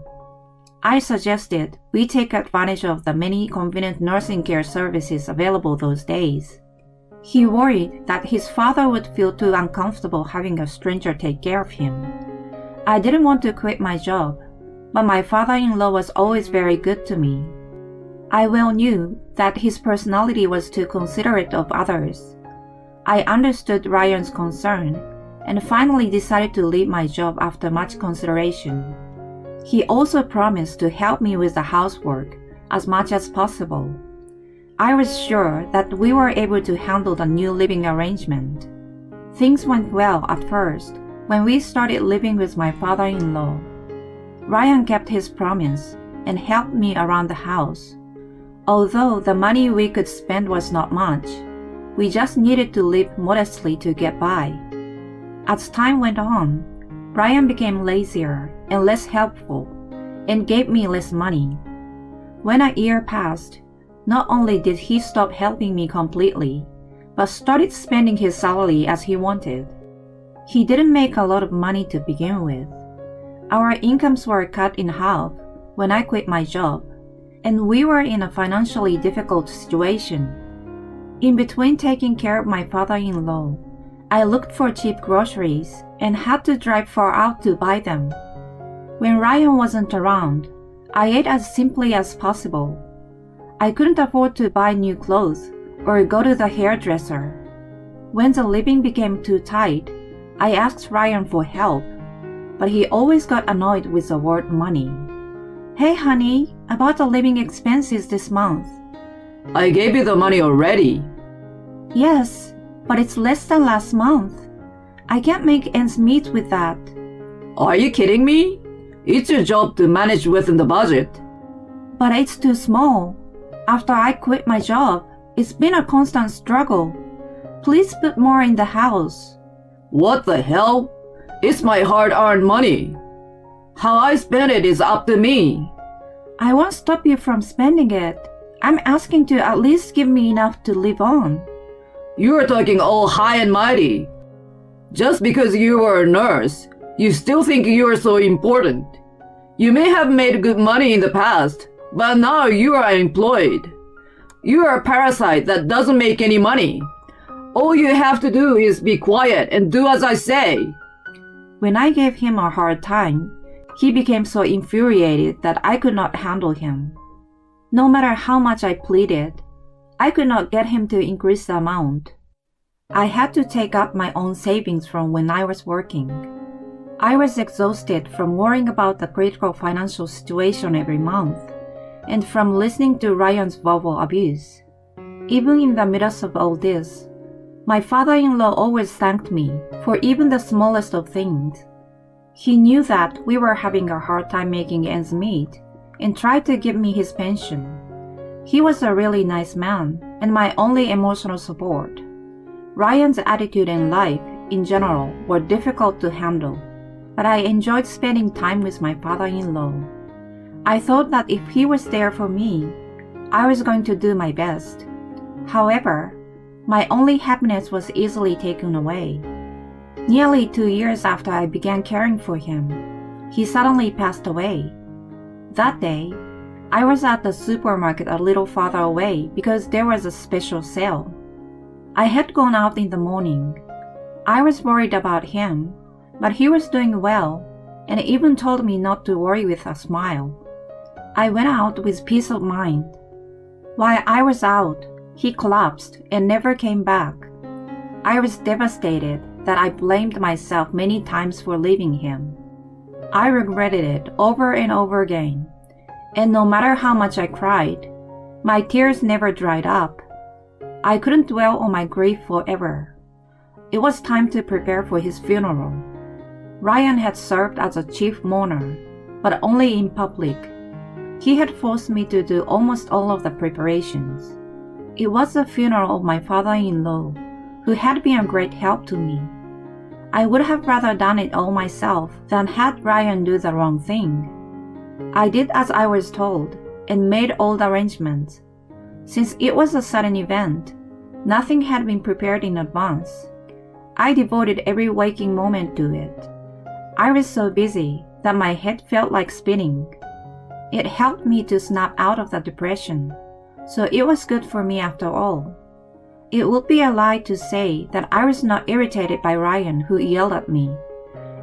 I suggested we take advantage of the many convenient nursing care services available those days. He worried that his father would feel too uncomfortable having a stranger take care of him. I didn't want to quit my job, but my father-in-law was always very good to me. I well knew that his personality was too considerate of others. I understood Ryan's concern and finally decided to leave my job after much consideration. He also promised to help me with the housework as much as possible. I was sure that we were able to handle the new living arrangement. Things went well at first when we started living with my father-in-law. Ryan kept his promise and helped me around the house. Although the money we could spend was not much, we just needed to live modestly to get by. As time went on, Ryan became lazier and less helpful and gave me less money. When a year passed, not only did he stop helping me completely, but started spending his salary as he wanted. He didn't make a lot of money to begin with. Our incomes were cut in half when I quit my job, and we were in a financially difficult situation. In between taking care of my father-in-law, I looked for cheap groceries and had to drive far out to buy them. When Ryan wasn't around, I ate as simply as possible. I couldn't afford to buy new clothes or go to the hairdresser. When the living became too tight, I asked Ryan for help, but he always got annoyed with the word money. "Hey honey, about the living expenses this month." I gave you the money already. "Yes, but it's less than last month. I can't make ends meet with that." Are you kidding me? It's your job to manage within the budget. "But it's too small. After I quit my job, it's been a constant struggle. Please put more in the house." What the hell? It's my hard-earned money. How I spend it is up to me. "I won't stop you from spending it. I'm asking to at least give me enough to live on." You are talking all high and mighty. Just because you were a nurse, you still think you are so important. You may have made good money in the past, but now you are unemployed. You are a parasite that doesn't make any money. All you have to do is be quiet and do as I say. When I gave him a hard time, he became so infuriated that I could not handle him. No matter how much I pleaded, I could not get him to increase the amount. I had to take out my own savings from when I was working. I was exhausted from worrying about the critical financial situation every month, and from listening to Ryan's verbal abuse. Even in the midst of all this, my father-in-law always thanked me for even the smallest of things. He knew that we were having a hard time making ends meet and tried to give me his pension. He was a really nice man and my only emotional support. Ryan's attitude and life, in general, were difficult to handle, but I enjoyed spending time with my father-in-law. I thought that if he was there for me, I was going to do my best. However, my only happiness was easily taken away. Nearly 2 years after I began caring for him, he suddenly passed away. That day, I was at the supermarket a little farther away because there was a special sale. I had gone out in the morning. I was worried about him, but he was doing well and even told me not to worry with a smile. I went out with peace of mind. While I was out, he collapsed and never came back. I was devastated that I blamed myself many times for leaving him. I regretted it over and over again, and no matter how much I cried, my tears never dried up. I couldn't dwell on my grief forever. It was time to prepare for his funeral. Ryan had served as a chief mourner, but only in public. He had forced me to do almost all of the preparations. It was the funeral of my father-in-law, who had been a great help to me. I would have rather done it all myself than had Ryan do the wrong thing. I did as I was told and made all the arrangements. Since it was a sudden event, nothing had been prepared in advance. I devoted every waking moment to it. I was so busy that my head felt like spinning. It helped me to snap out of the depression, so it was good for me after all. It would be a lie to say that I was not irritated by Ryan, who yelled at me,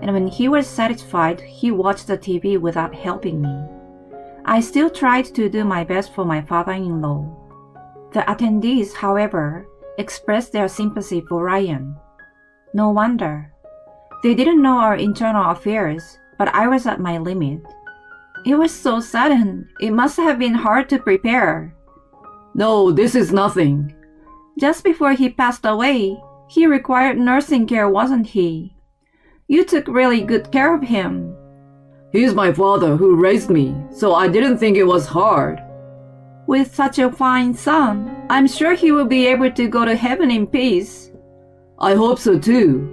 and when he was satisfied, he watched the TV without helping me. I still tried to do my best for my father-in-law. The attendees, however, expressed their sympathy for Ryan. No wonder. They didn't know our internal affairs, but I was at my limit. It was so sudden. It must have been hard to prepare. No, this is nothing. Just before he passed away, he required nursing care, wasn't he? You took really good care of him. He's my father who raised me, so I didn't think it was hard. With such a fine son, I'm sure he will be able to go to heaven in peace. I hope so too.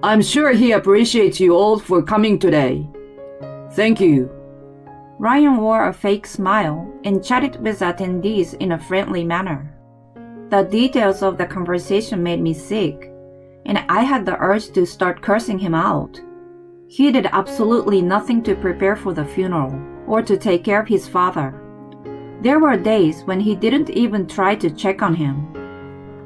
I'm sure he appreciates you all for coming today. Thank you. Ryan wore a fake smile and chatted with attendees in a friendly manner. The details of the conversation made me sick, and I had the urge to start cursing him out. He did absolutely nothing to prepare for the funeral or to take care of his father. There were days when he didn't even try to check on him.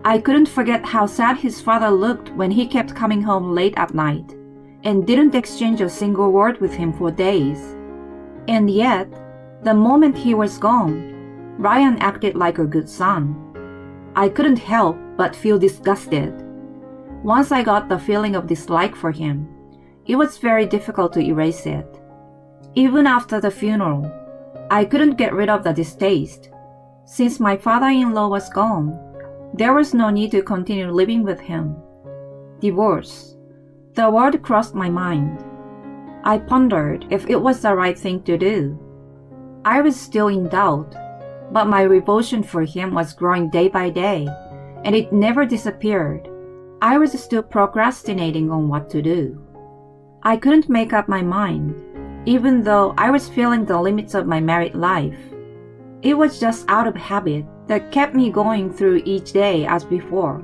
I couldn't forget how sad his father looked when he kept coming home late at night and didn't exchange a single word with him for days. And yet, the moment he was gone, Ryan acted like a good son. I couldn't help but feel disgusted. Once I got the feeling of dislike for him, it was very difficult to erase it. Even after the funeral, I couldn't get rid of the distaste. Since my father-in-law was gone, there was no need to continue living with him. Divorce. The word crossed my mind. I pondered if it was the right thing to do. I was still in doubt, but my revulsion for him was growing day by day, and it never disappeared. I was still procrastinating on what to do. I couldn't make up my mind, even though I was feeling the limits of my married life. It was just out of habit that kept me going through each day as before.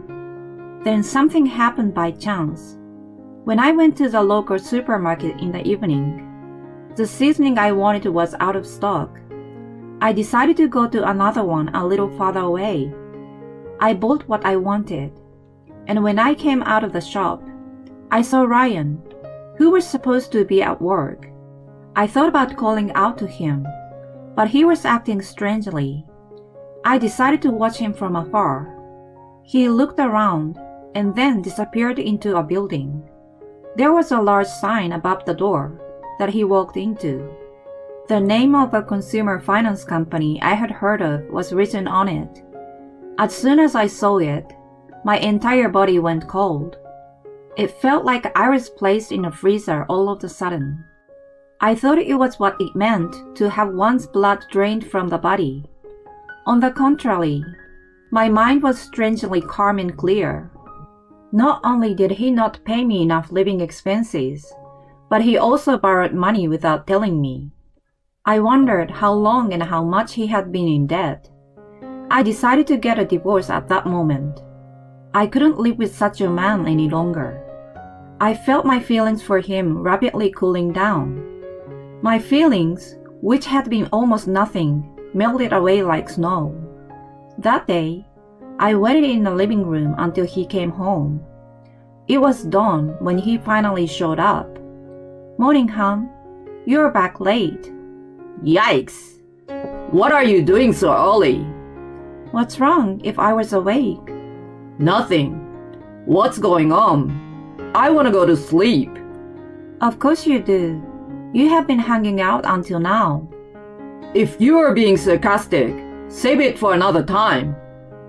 Then something happened by chance. When I went to the local supermarket in the evening, the seasoning I wanted was out of stock. I decided to go to another one a little farther away. I bought what I wanted, and when I came out of the shop, I saw Ryan, who was supposed to be at work. I thought about calling out to him, but he was acting strangely. I decided to watch him from afar. He looked around and then disappeared into a building. There was a large sign above the door that he walked into. The name of a consumer finance company I had heard of was written on it. As soon as I saw it, my entire body went cold. It felt like I was placed in a freezer all of a sudden. I thought it was what it meant to have one's blood drained from the body. On the contrary, my mind was strangely calm and clear. Not only did he not pay me enough living expenses, but he also borrowed money without telling me. I wondered how long and how much he had been in debt. I decided to get a divorce at that moment. I couldn't live with such a man any longer. I felt my feelings for him rapidly cooling down. My feelings, which had been almost nothing, melted away like snow. That day, I waited in the living room until he came home. It was dawn when he finally showed up. "Morning, hon. You're back late." Yikes! What are you doing so early? What's wrong if I was awake? Nothing. What's going on? I want to go to sleep. Of course you do. You have been hanging out until now. If you are being sarcastic, save it for another time.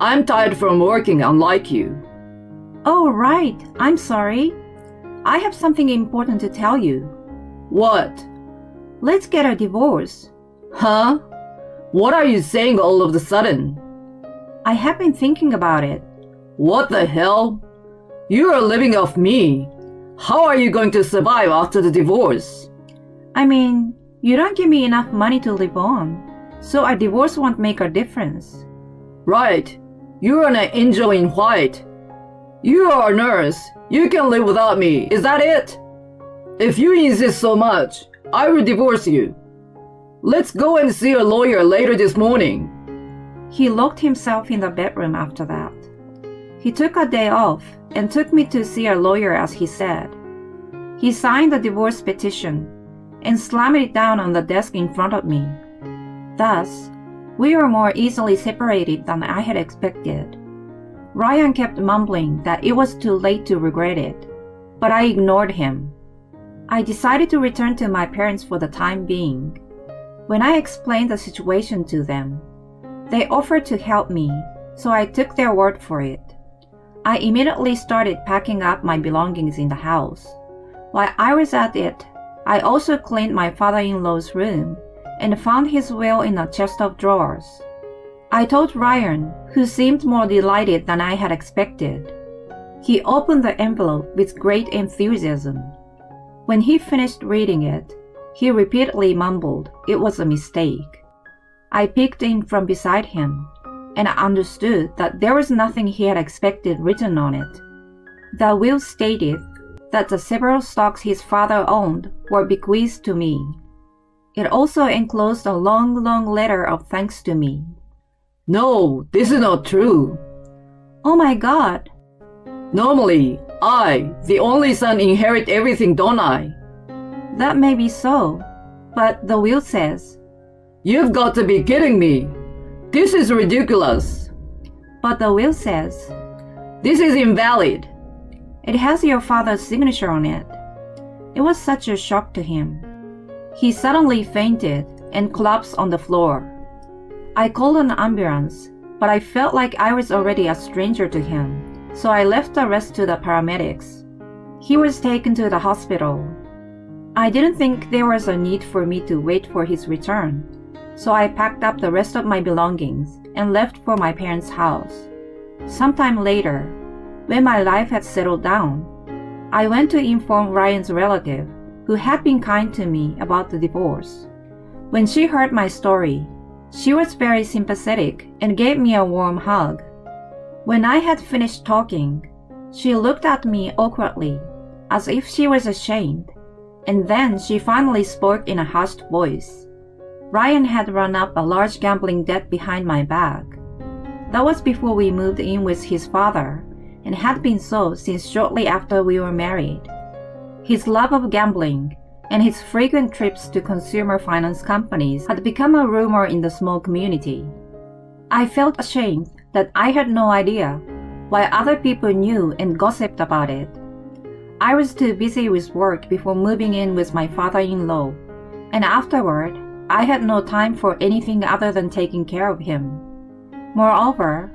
I'm tired from working unlike you. Oh, right. I'm sorry. I have something important to tell you. What? Let's get a divorce. Huh? What are you saying all of a sudden? I have been thinking about it. What the hell? You are living off me. How are you going to survive after the divorce? I mean, you don't give me enough money to live on, so a divorce won't make a difference. Right. You're an angel in white. You are a nurse. You can live without me. Is that it? If you insist so much, I will divorce you. Let's go and see a lawyer later this morning. He locked himself in the bedroom after that. He took a day off and took me to see a lawyer as he said. He signed the divorce petition and slammed it down on the desk in front of me. Thus, we were more easily separated than I had expected. Ryan kept mumbling that it was too late to regret it, but I ignored him. I decided to return to my parents for the time being. When I explained the situation to them, they offered to help me, so I took their word for it. I immediately started packing up my belongings in the house. While I was at it, I also cleaned my father-in-law's room and found his will in a chest of drawers. I told Ryan, who seemed more delighted than I had expected. He opened the envelope with great enthusiasm. When he finished reading it, he repeatedly mumbled it was a mistake. I peeked in from beside him, and I understood that there was nothing he had expected written on it. The will stated that the several stocks his father owned were bequeathed to me. It also enclosed a long letter of thanks to me. No, this is not true. Oh my God! Normally, I, the only son, inherit everything, don't I? That may be so, but the will says... You've got to be kidding me. This is ridiculous. But the will says... This is invalid. It has your father's signature on it. It was such a shock to him. He suddenly fainted and collapsed on the floor. I called an ambulance, but I felt like I was already a stranger to him, so I left the rest to the paramedics. He was taken to the hospital. I didn't think there was a need for me to wait for his return, so I packed up the rest of my belongings and left for my parents' house. Sometime later, when my life had settled down, I went to inform Ryan's relative, who had been kind to me about the divorce. When she heard my story, she was very sympathetic and gave me a warm hug. When I had finished talking, she looked at me awkwardly, as if she was ashamed, and then she finally spoke in a hushed voice. Ryan had run up a large gambling debt behind my back. That was before we moved in with his father, and had been so since shortly after we were married. His love of gambling and his frequent trips to consumer finance companies had become a rumor in the small community. I felt ashamed that I had no idea, while other people knew and gossiped about it. I was too busy with work before moving in with my father-in-law, and afterward, I had no time for anything other than taking care of him. Moreover,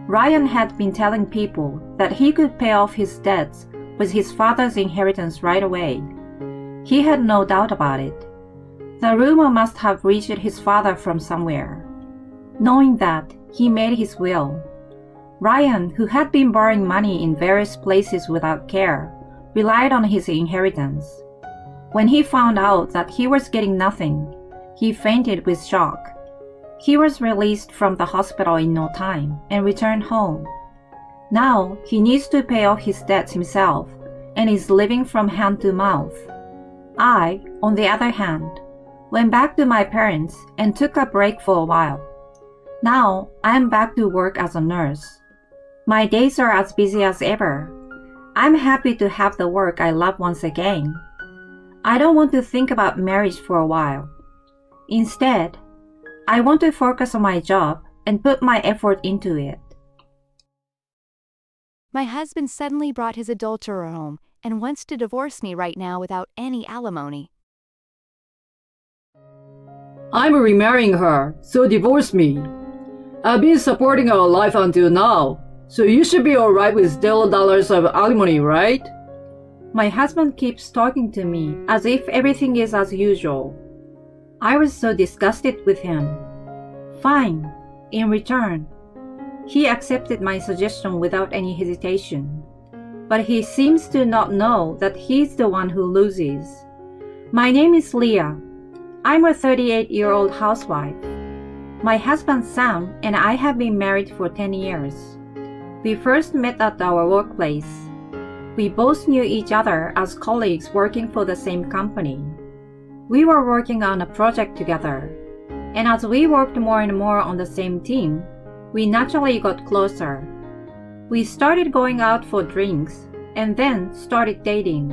Ryan had been telling people that he could pay off his debts with his father's inheritance right away. He had no doubt about it. The rumor must have reached his father from somewhere. Knowing that, he made his will. Ryan, who had been borrowing money in various places without care, relied on his inheritance. When he found out that he was getting nothing, he fainted with shock. He was released from the hospital in no time and returned home. Now he needs to pay off his debts himself and is living from hand to mouth. I, on the other hand, went back to my parents and took a break for a while. Now I am back to work as a nurse. My days are as busy as ever. I'm happy to have the work I love once again. I don't want to think about marriage for a while. Instead, I want to focus on my job and put my effort into it. My husband suddenly brought his adulterer home and wants to divorce me right now without any alimony. I'm remarrying her, so divorce me. I've been supporting our life until now, so you should be alright with $0 of alimony, right? My husband keeps talking to me as if everything is as usual. I was so disgusted with him. Fine, in return. He accepted my suggestion without any hesitation. But he seems to not know that he's the one who loses. My name is Leah. I'm a 38-year-old housewife. My husband Sam and I have been married for 10 years. We first met at our workplace. We both knew each other as colleagues working for the same company. We were working on a project together, and as we worked more and more on the same team, we naturally got closer. We started going out for drinks, and then started dating.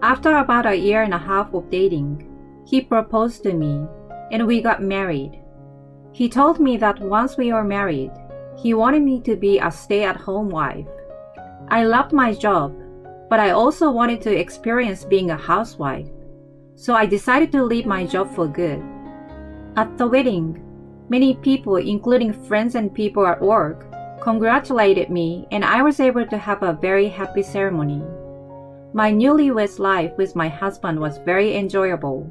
After about a year and a half of dating, he proposed to me, and we got married. He told me that once we were married, he wanted me to be a stay-at-home wife. I loved my job, but I also wanted to experience being a housewife, so I decided to leave my job for good. At the wedding, many people, including friends and people at work, congratulated me, and I was able to have a very happy ceremony. My newlywed life with my husband was very enjoyable,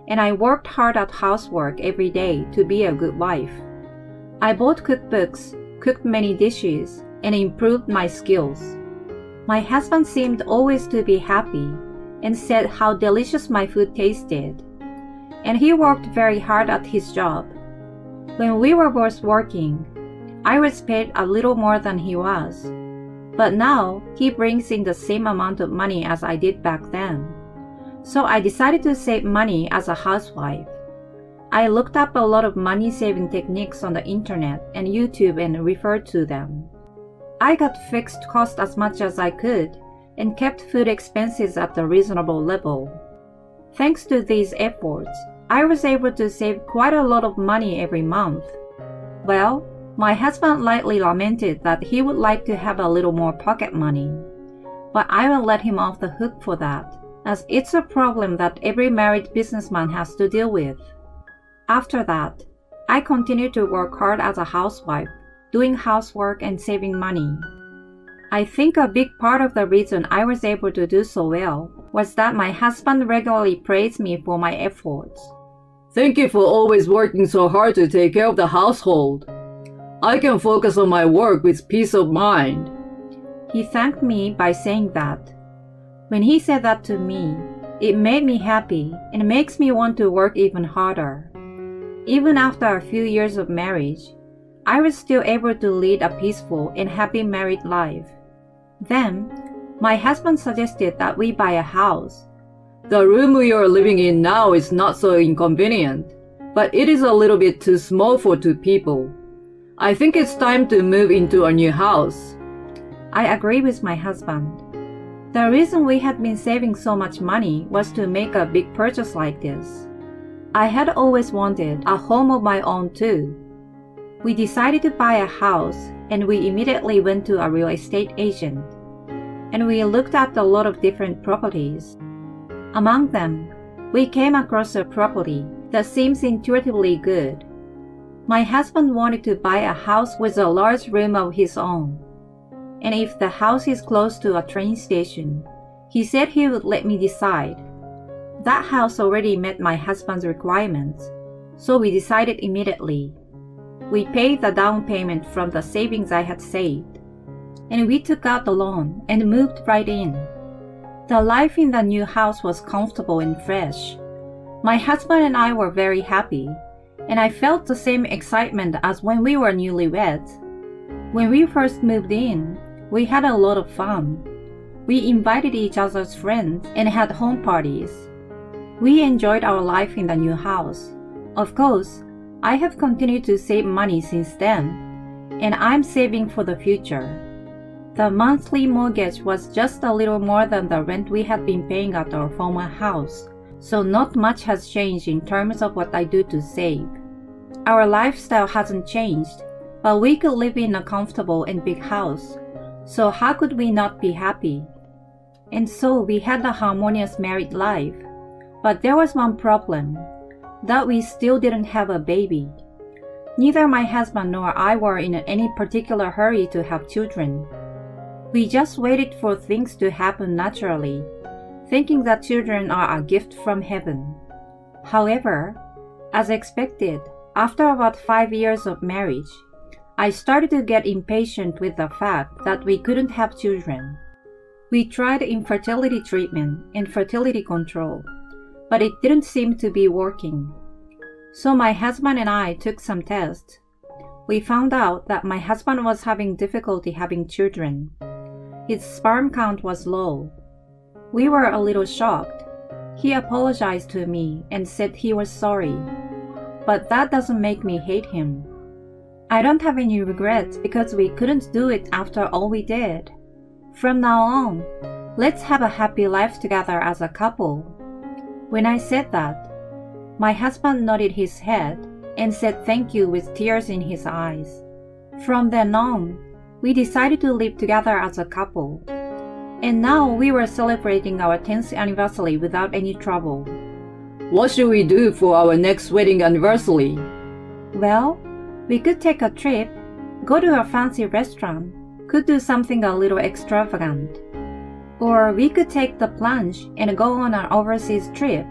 and I worked hard at housework every day to be a good wife. I bought cookbooks, cooked many dishes, and improved my skills. My husband seemed always to be happy and said how delicious my food tasted. And he worked very hard at his job. When we were both working, I was paid a little more than he was. But now he brings in the same amount of money as I did back then. So I decided to save money as a housewife. I looked up a lot of money-saving techniques on the internet and YouTube and referred to them. I got fixed costs as much as I could and kept food expenses at a reasonable level. Thanks to these efforts, I was able to save quite a lot of money every month. Well, my husband lightly lamented that he would like to have a little more pocket money, but I will let him off the hook for that, as it's a problem that every married businessman has to deal with. After that, I continued to work hard as a housewife, doing housework and saving money. I think a big part of the reason I was able to do so well was that my husband regularly praised me for my efforts. Thank you for always working so hard to take care of the household. I can focus on my work with peace of mind. He thanked me by saying that. When he said that to me, it made me happy and makes me want to work even harder. Even after a few years of marriage, I was still able to lead a peaceful and happy married life. Then, my husband suggested that we buy a house. The room we are living in now is not so inconvenient, but it is a little bit too small for two people. I think it's time to move into a new house. I agree with my husband. The reason we had been saving so much money was to make a big purchase like this. I had always wanted a home of my own too. We decided to buy a house, and we immediately went to a real estate agent. And we looked at a lot of different properties. Among them, we came across a property that seems intuitively good. My husband wanted to buy a house with a large room of his own. And if the house is close to a train station, he said he would let me decide. That house already met my husband's requirements, so we decided immediately. We paid the down payment from the savings I had saved, and we took out the loan and moved right in. The life in the new house was comfortable and fresh. My husband and I were very happy, and I felt the same excitement as when we were newlyweds. When we first moved in, we had a lot of fun. We invited each other's friends and had home parties. We enjoyed our life in the new house. Of course, I have continued to save money since then, and I'm saving for the future. The monthly mortgage was just a little more than the rent we had been paying at our former house, so not much has changed in terms of what I do to save. Our lifestyle hasn't changed, but we could live in a comfortable and big house, so how could we not be happy? And so we had a harmonious married life, but there was one problem, that we still didn't have a baby. Neither my husband nor I were in any particular hurry to have children. We just waited for things to happen naturally, thinking that children are a gift from heaven. However, as expected, after about 5 years of marriage, I started to get impatient with the fact that we couldn't have children. We tried infertility treatment and fertility control, but it didn't seem to be working. So my husband and I took some tests. We found out that my husband was having difficulty having children. His sperm count was low. We were a little shocked, He apologized to me and said he was sorry, but that doesn't make me hate him. I don't have any regrets because we couldn't do it after all we did. From now on, let's have a happy life together as a couple. When I said that, my husband nodded his head and said thank you with tears in his eyes. From then on, we decided to live together as a couple. And now we were celebrating our 10th anniversary without any trouble. What should we do for our next wedding anniversary? Well, we could take a trip, go to a fancy restaurant, could do something a little extravagant. Or we could take the plunge and go on an overseas trip.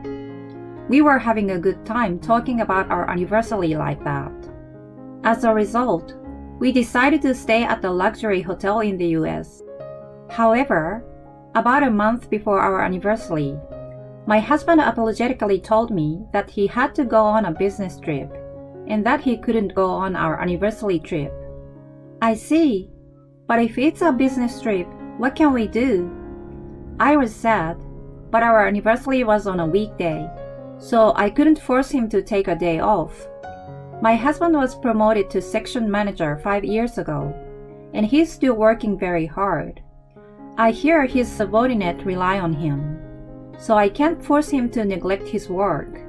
We were having a good time talking about our anniversary like that. As a result, we decided to stay at the luxury hotel in the US. However, about a month before our anniversary, my husband apologetically told me that he had to go on a business trip and that he couldn't go on our anniversary trip. I see, but if it's a business trip, what can we do? I was sad, but our anniversary was on a weekday, so I couldn't force him to take a day off. My husband was promoted to section manager 5 years ago, and he's still working very hard. I hear his subordinates rely on him, so I can't force him to neglect his work.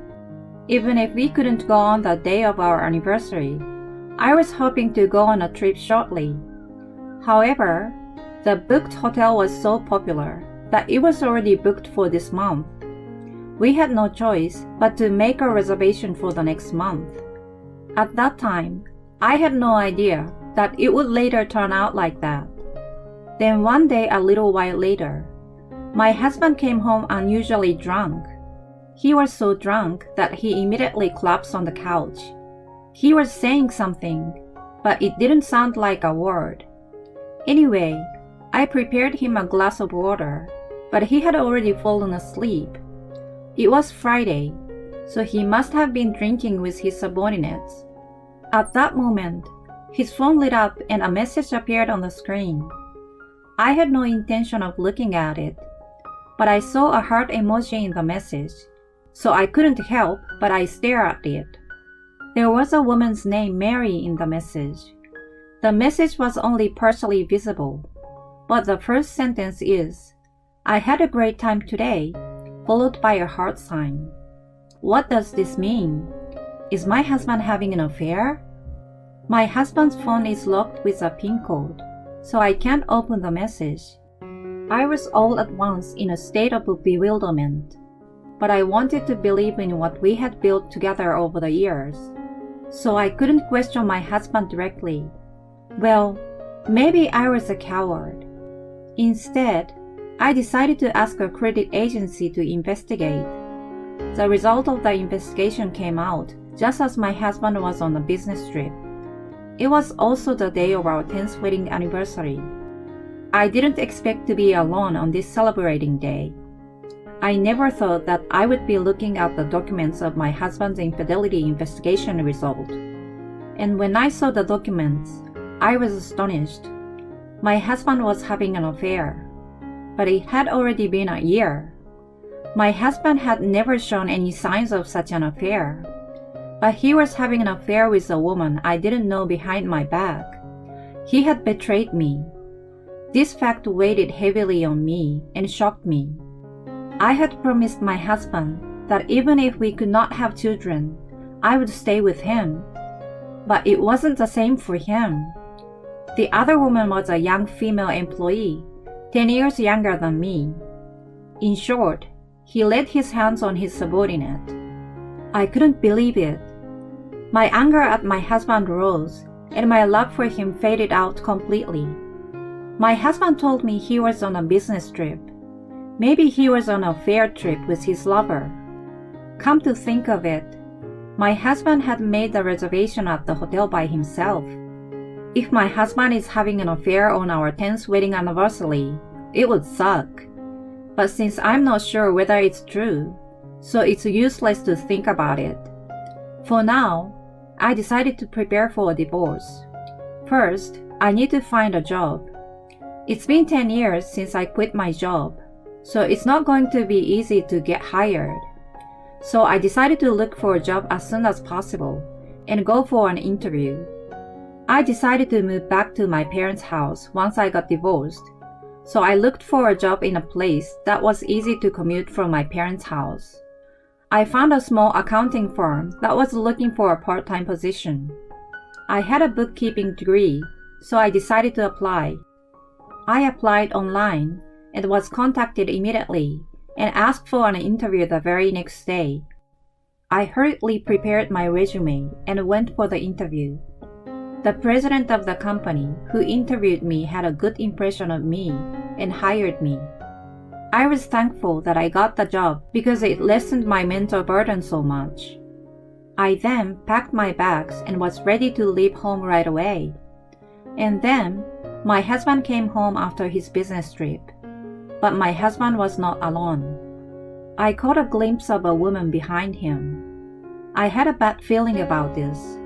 Even if we couldn't go on the day of our anniversary, I was hoping to go on a trip shortly. However, the booked hotel was so popular that it was already booked for this month. We had no choice but to make a reservation for the next month. At that time, I had no idea that it would later turn out like that. Then one day a little while later, my husband came home unusually drunk. He was so drunk that he immediately collapsed on the couch. He was saying something, but it didn't sound like a word. Anyway, I prepared him a glass of water, but he had already fallen asleep. It was Friday, so he must have been drinking with his subordinates. At that moment, his phone lit up and a message appeared on the screen. I had no intention of looking at it, but I saw a heart emoji in the message, so I couldn't help but I stared at it. There was a woman's name Mary in the message. The message was only partially visible, but the first sentence is, "I had a great time today," followed by a heart sign. What does this mean? Is my husband having an affair? My husband's phone is locked with a PIN code, so I can't open the message. I was all at once in a state of bewilderment, but I wanted to believe in what we had built together over the years, so I couldn't question my husband directly. Well, maybe I was a coward. Instead, I decided to ask a credit agency to investigate. The result of the investigation came out just as my husband was on a business trip. It was also the day of our 10th wedding anniversary. I didn't expect to be alone on this celebrating day. I never thought that I would be looking at the documents of my husband's infidelity investigation result. And when I saw the documents, I was astonished. My husband was having an affair, but it had already been a year. My husband had never shown any signs of such an affair, but he was having an affair with a woman I didn't know behind my back. He had betrayed me. This fact weighed heavily on me and shocked me. I had promised my husband that even if we could not have children, I would stay with him. But it wasn't the same for him. The other woman was a young female employee, 10 years younger than me. In short, he laid his hands on his subordinate. I couldn't believe it. My anger at my husband rose, and my love for him faded out completely. My husband told me he was on a business trip. Maybe he was on a fair trip with his lover. Come to think of it, my husband had made the reservation at the hotel by himself. If my husband is having an affair on our 10th wedding anniversary, it would suck. But since I'm not sure whether it's true, so it's useless to think about it. For now, I decided to prepare for a divorce. First, I need to find a job. It's been 10 years since I quit my job, so it's not going to be easy to get hired. So I decided to look for a job as soon as possible and go for an interview. I decided to move back to my parents' house once I got divorced, so I looked for a job in a place that was easy to commute from my parents' house. I found a small accounting firm that was looking for a part-time position. I had a bookkeeping degree, so I decided to apply. I applied online and was contacted immediately and asked for an interview the very next day. I hurriedly prepared my resume and went for the interview. The president of the company who interviewed me had a good impression of me and hired me. I was thankful that I got the job because it lessened my mental burden so much. I then packed my bags and was ready to leave home right away. And then, my husband came home after his business trip. But my husband was not alone. I caught a glimpse of a woman behind him. I had a bad feeling about this,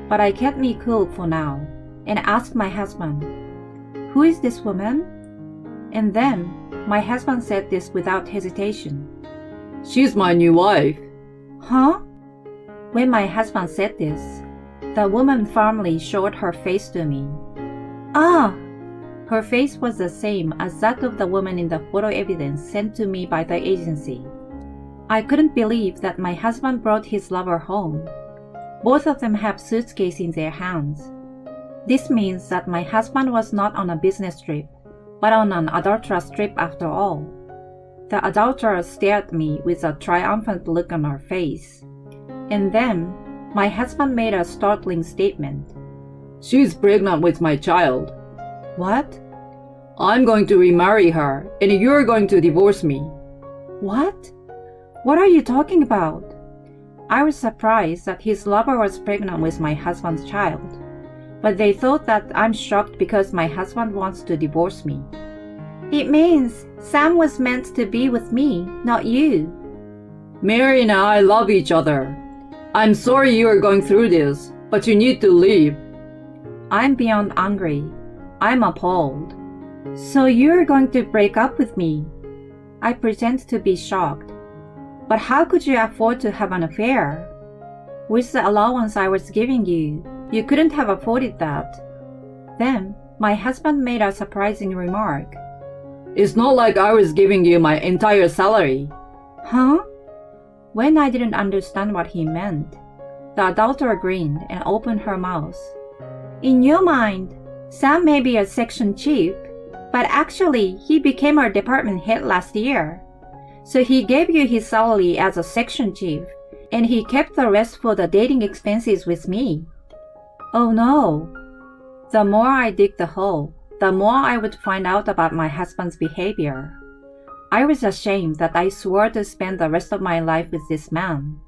but I kept me cool for now and asked my husband, "Who is this woman?" And then, my husband said this without hesitation. "She's my new wife." Huh? When my husband said this, the woman firmly showed her face to me. Ah! Her face was the same as that of the woman in the photo evidence sent to me by the agency. I couldn't believe that my husband brought his lover home. Both of them have suitcases in their hands. This means that my husband was not on a business trip, but on an adulterous trip after all. The adulteress stared at me with a triumphant look on her face. And then, my husband made a startling statement. "She's pregnant with my child." What? "I'm going to remarry her, and you're going to divorce me." What? What are you talking about? I was surprised that his lover was pregnant with my husband's child, but they thought that I'm shocked because my husband wants to divorce me. It means Sam was meant to be with me, not you. Mary and I love each other. I'm sorry you are going through this, but you need to leave. I'm beyond angry. I'm appalled. So you're going to break up with me? I pretend to be shocked. But how could you afford to have an affair? With the allowance I was giving you, you couldn't have afforded that. Then, my husband made a surprising remark. It's not like I was giving you my entire salary. Huh? When I didn't understand what he meant, the adulterer grinned and opened her mouth. In your mind, Sam may be a section chief, but actually he became our department head last year. So he gave you his salary as a section chief, and he kept the rest for the dating expenses with me. Oh no. The more I dig the hole, the more I would find out about my husband's behavior. I was ashamed that I swore to spend the rest of my life with this man.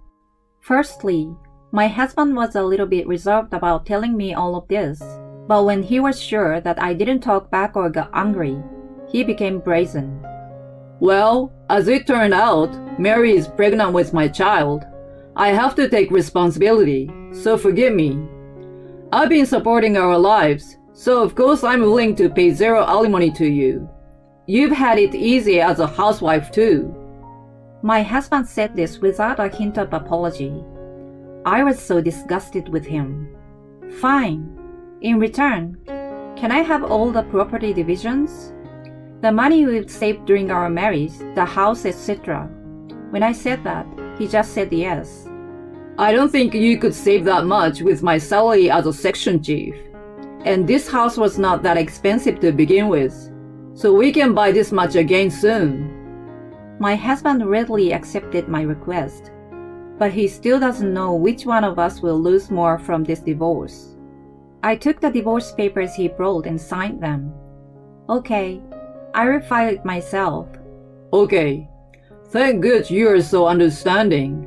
Firstly, my husband was a little bit reserved about telling me all of this, but when he was sure that I didn't talk back or got angry, he became brazen. Well, as it turned out, Mary is pregnant with my child. I have to take responsibility, so forgive me. I've been supporting our lives, so of course I'm willing to pay zero alimony to you. You've had it easy as a housewife too. My husband said this without a hint of apology. I was so disgusted with him. Fine. In return, can I have all the property divisions? The money we've saved during our marriage, the house, etc. When I said that, he just said yes. I don't think you could save that much with my salary as a section chief. And this house was not that expensive to begin with, so we can buy this much again soon. My husband readily accepted my request, but he still doesn't know which one of us will lose more from this divorce. I took the divorce papers he brought and signed them. Okay, I will file it myself. Okay. Thank God you are so understanding.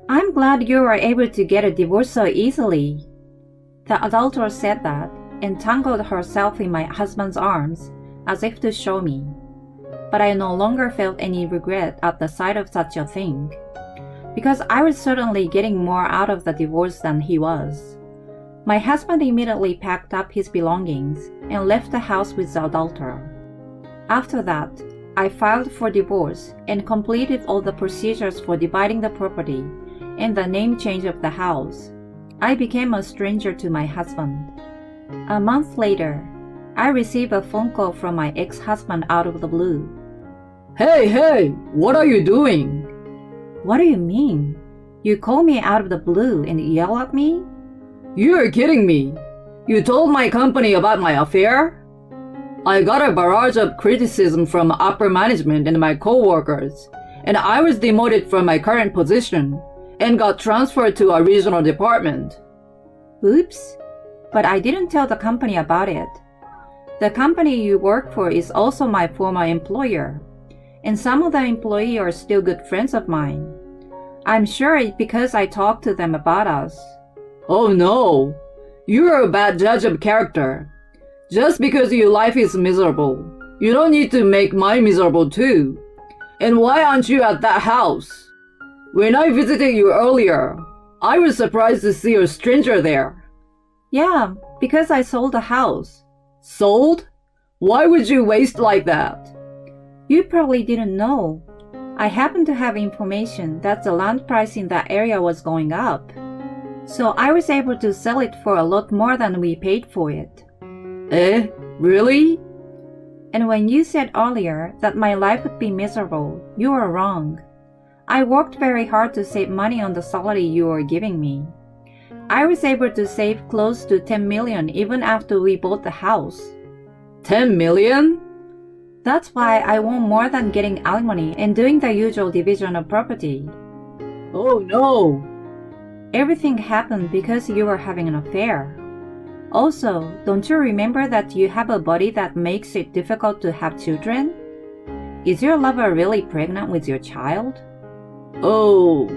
I'm glad you were able to get a divorce so easily. The adulterer said that and tangled herself in my husband's arms as if to show me. But I no longer felt any regret at the sight of such a thing, because I was certainly getting more out of the divorce than he was. My husband immediately packed up his belongings and left the house with the adulterer. After that, I filed for divorce and completed all the procedures for dividing the property and the name change of the house. I became a stranger to my husband. A month later, I received a phone call from my ex-husband out of the blue. Hey, what are you doing? What do you mean? You call me out of the blue and yell at me? You're kidding me. You told my company about my affair? I got a barrage of criticism from upper management and my co-workers, and I was demoted from my current position and got transferred to a regional department. Oops, but I didn't tell the company about it. The company you work for is also my former employer, and some of the employees are still good friends of mine. I'm sure it's because I talked to them about us. Oh no, you're a bad judge of character. Just because your life is miserable, you don't need to make mine miserable too. And why aren't you at that house? When I visited you earlier, I was surprised to see a stranger there. Yeah, because I sold the house. Sold? Why would you waste like that? You probably didn't know. I happened to have information that the land price in that area was going up. So I was able to sell it for a lot more than we paid for it. Eh? Really? And when you said earlier that my life would be miserable, you were wrong. I worked very hard to save money on the salary you were giving me. I was able to save close to 10 million even after we bought the house. 10 million? That's why I want more than getting alimony and doing the usual division of property. Oh no! Everything happened because you were having an affair. Also, don't you remember that you have a body that makes it difficult to have children? Is your lover really pregnant with your child? Oh.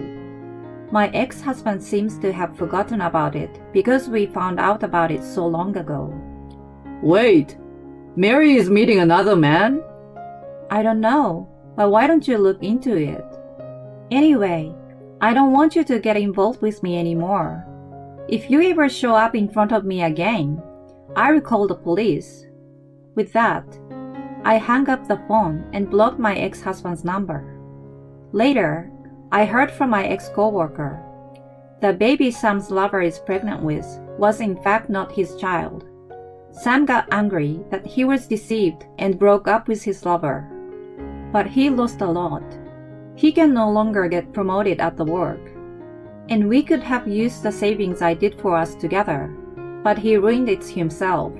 My ex-husband seems to have forgotten about it because we found out about it so long ago. Wait, Mary is meeting another man? I don't know, but why don't you look into it? Anyway, I don't want you to get involved with me anymore. If you ever show up in front of me again, I will call the police. With that, I hung up the phone and blocked my ex-husband's number. Later, I heard from my ex-coworker. The baby Sam's lover is pregnant with was in fact not his child. Sam got angry that he was deceived and broke up with his lover. But he lost a lot. He can no longer get promoted at the work. And we could have used the savings I did for us together, but he ruined it himself.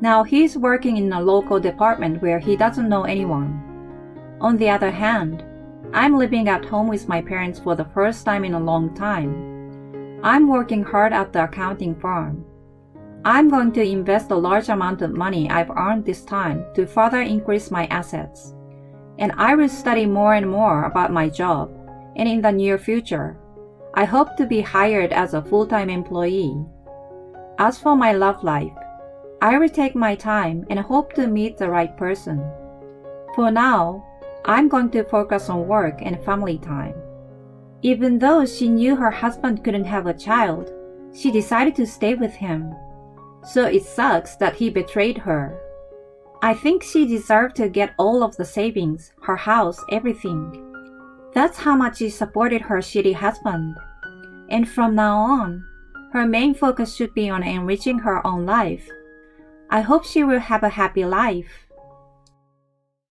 Now he's working in a local department where he doesn't know anyone. On the other hand, I'm living at home with my parents for the first time in a long time. I'm working hard at the accounting firm. I'm going to invest a large amount of money I've earned this time to further increase my assets. And I will study more and more about my job, and in the near future, I hope to be hired as a full-time employee. As for my love life, I will take my time and hope to meet the right person. For now, I'm going to focus on work and family time. Even though she knew her husband couldn't have a child, she decided to stay with him. So it sucks that he betrayed her. I think she deserved to get all of the savings, her house, everything. That's how much she supported her shitty husband. And from now on, her main focus should be on enriching her own life. I hope she will have a happy life.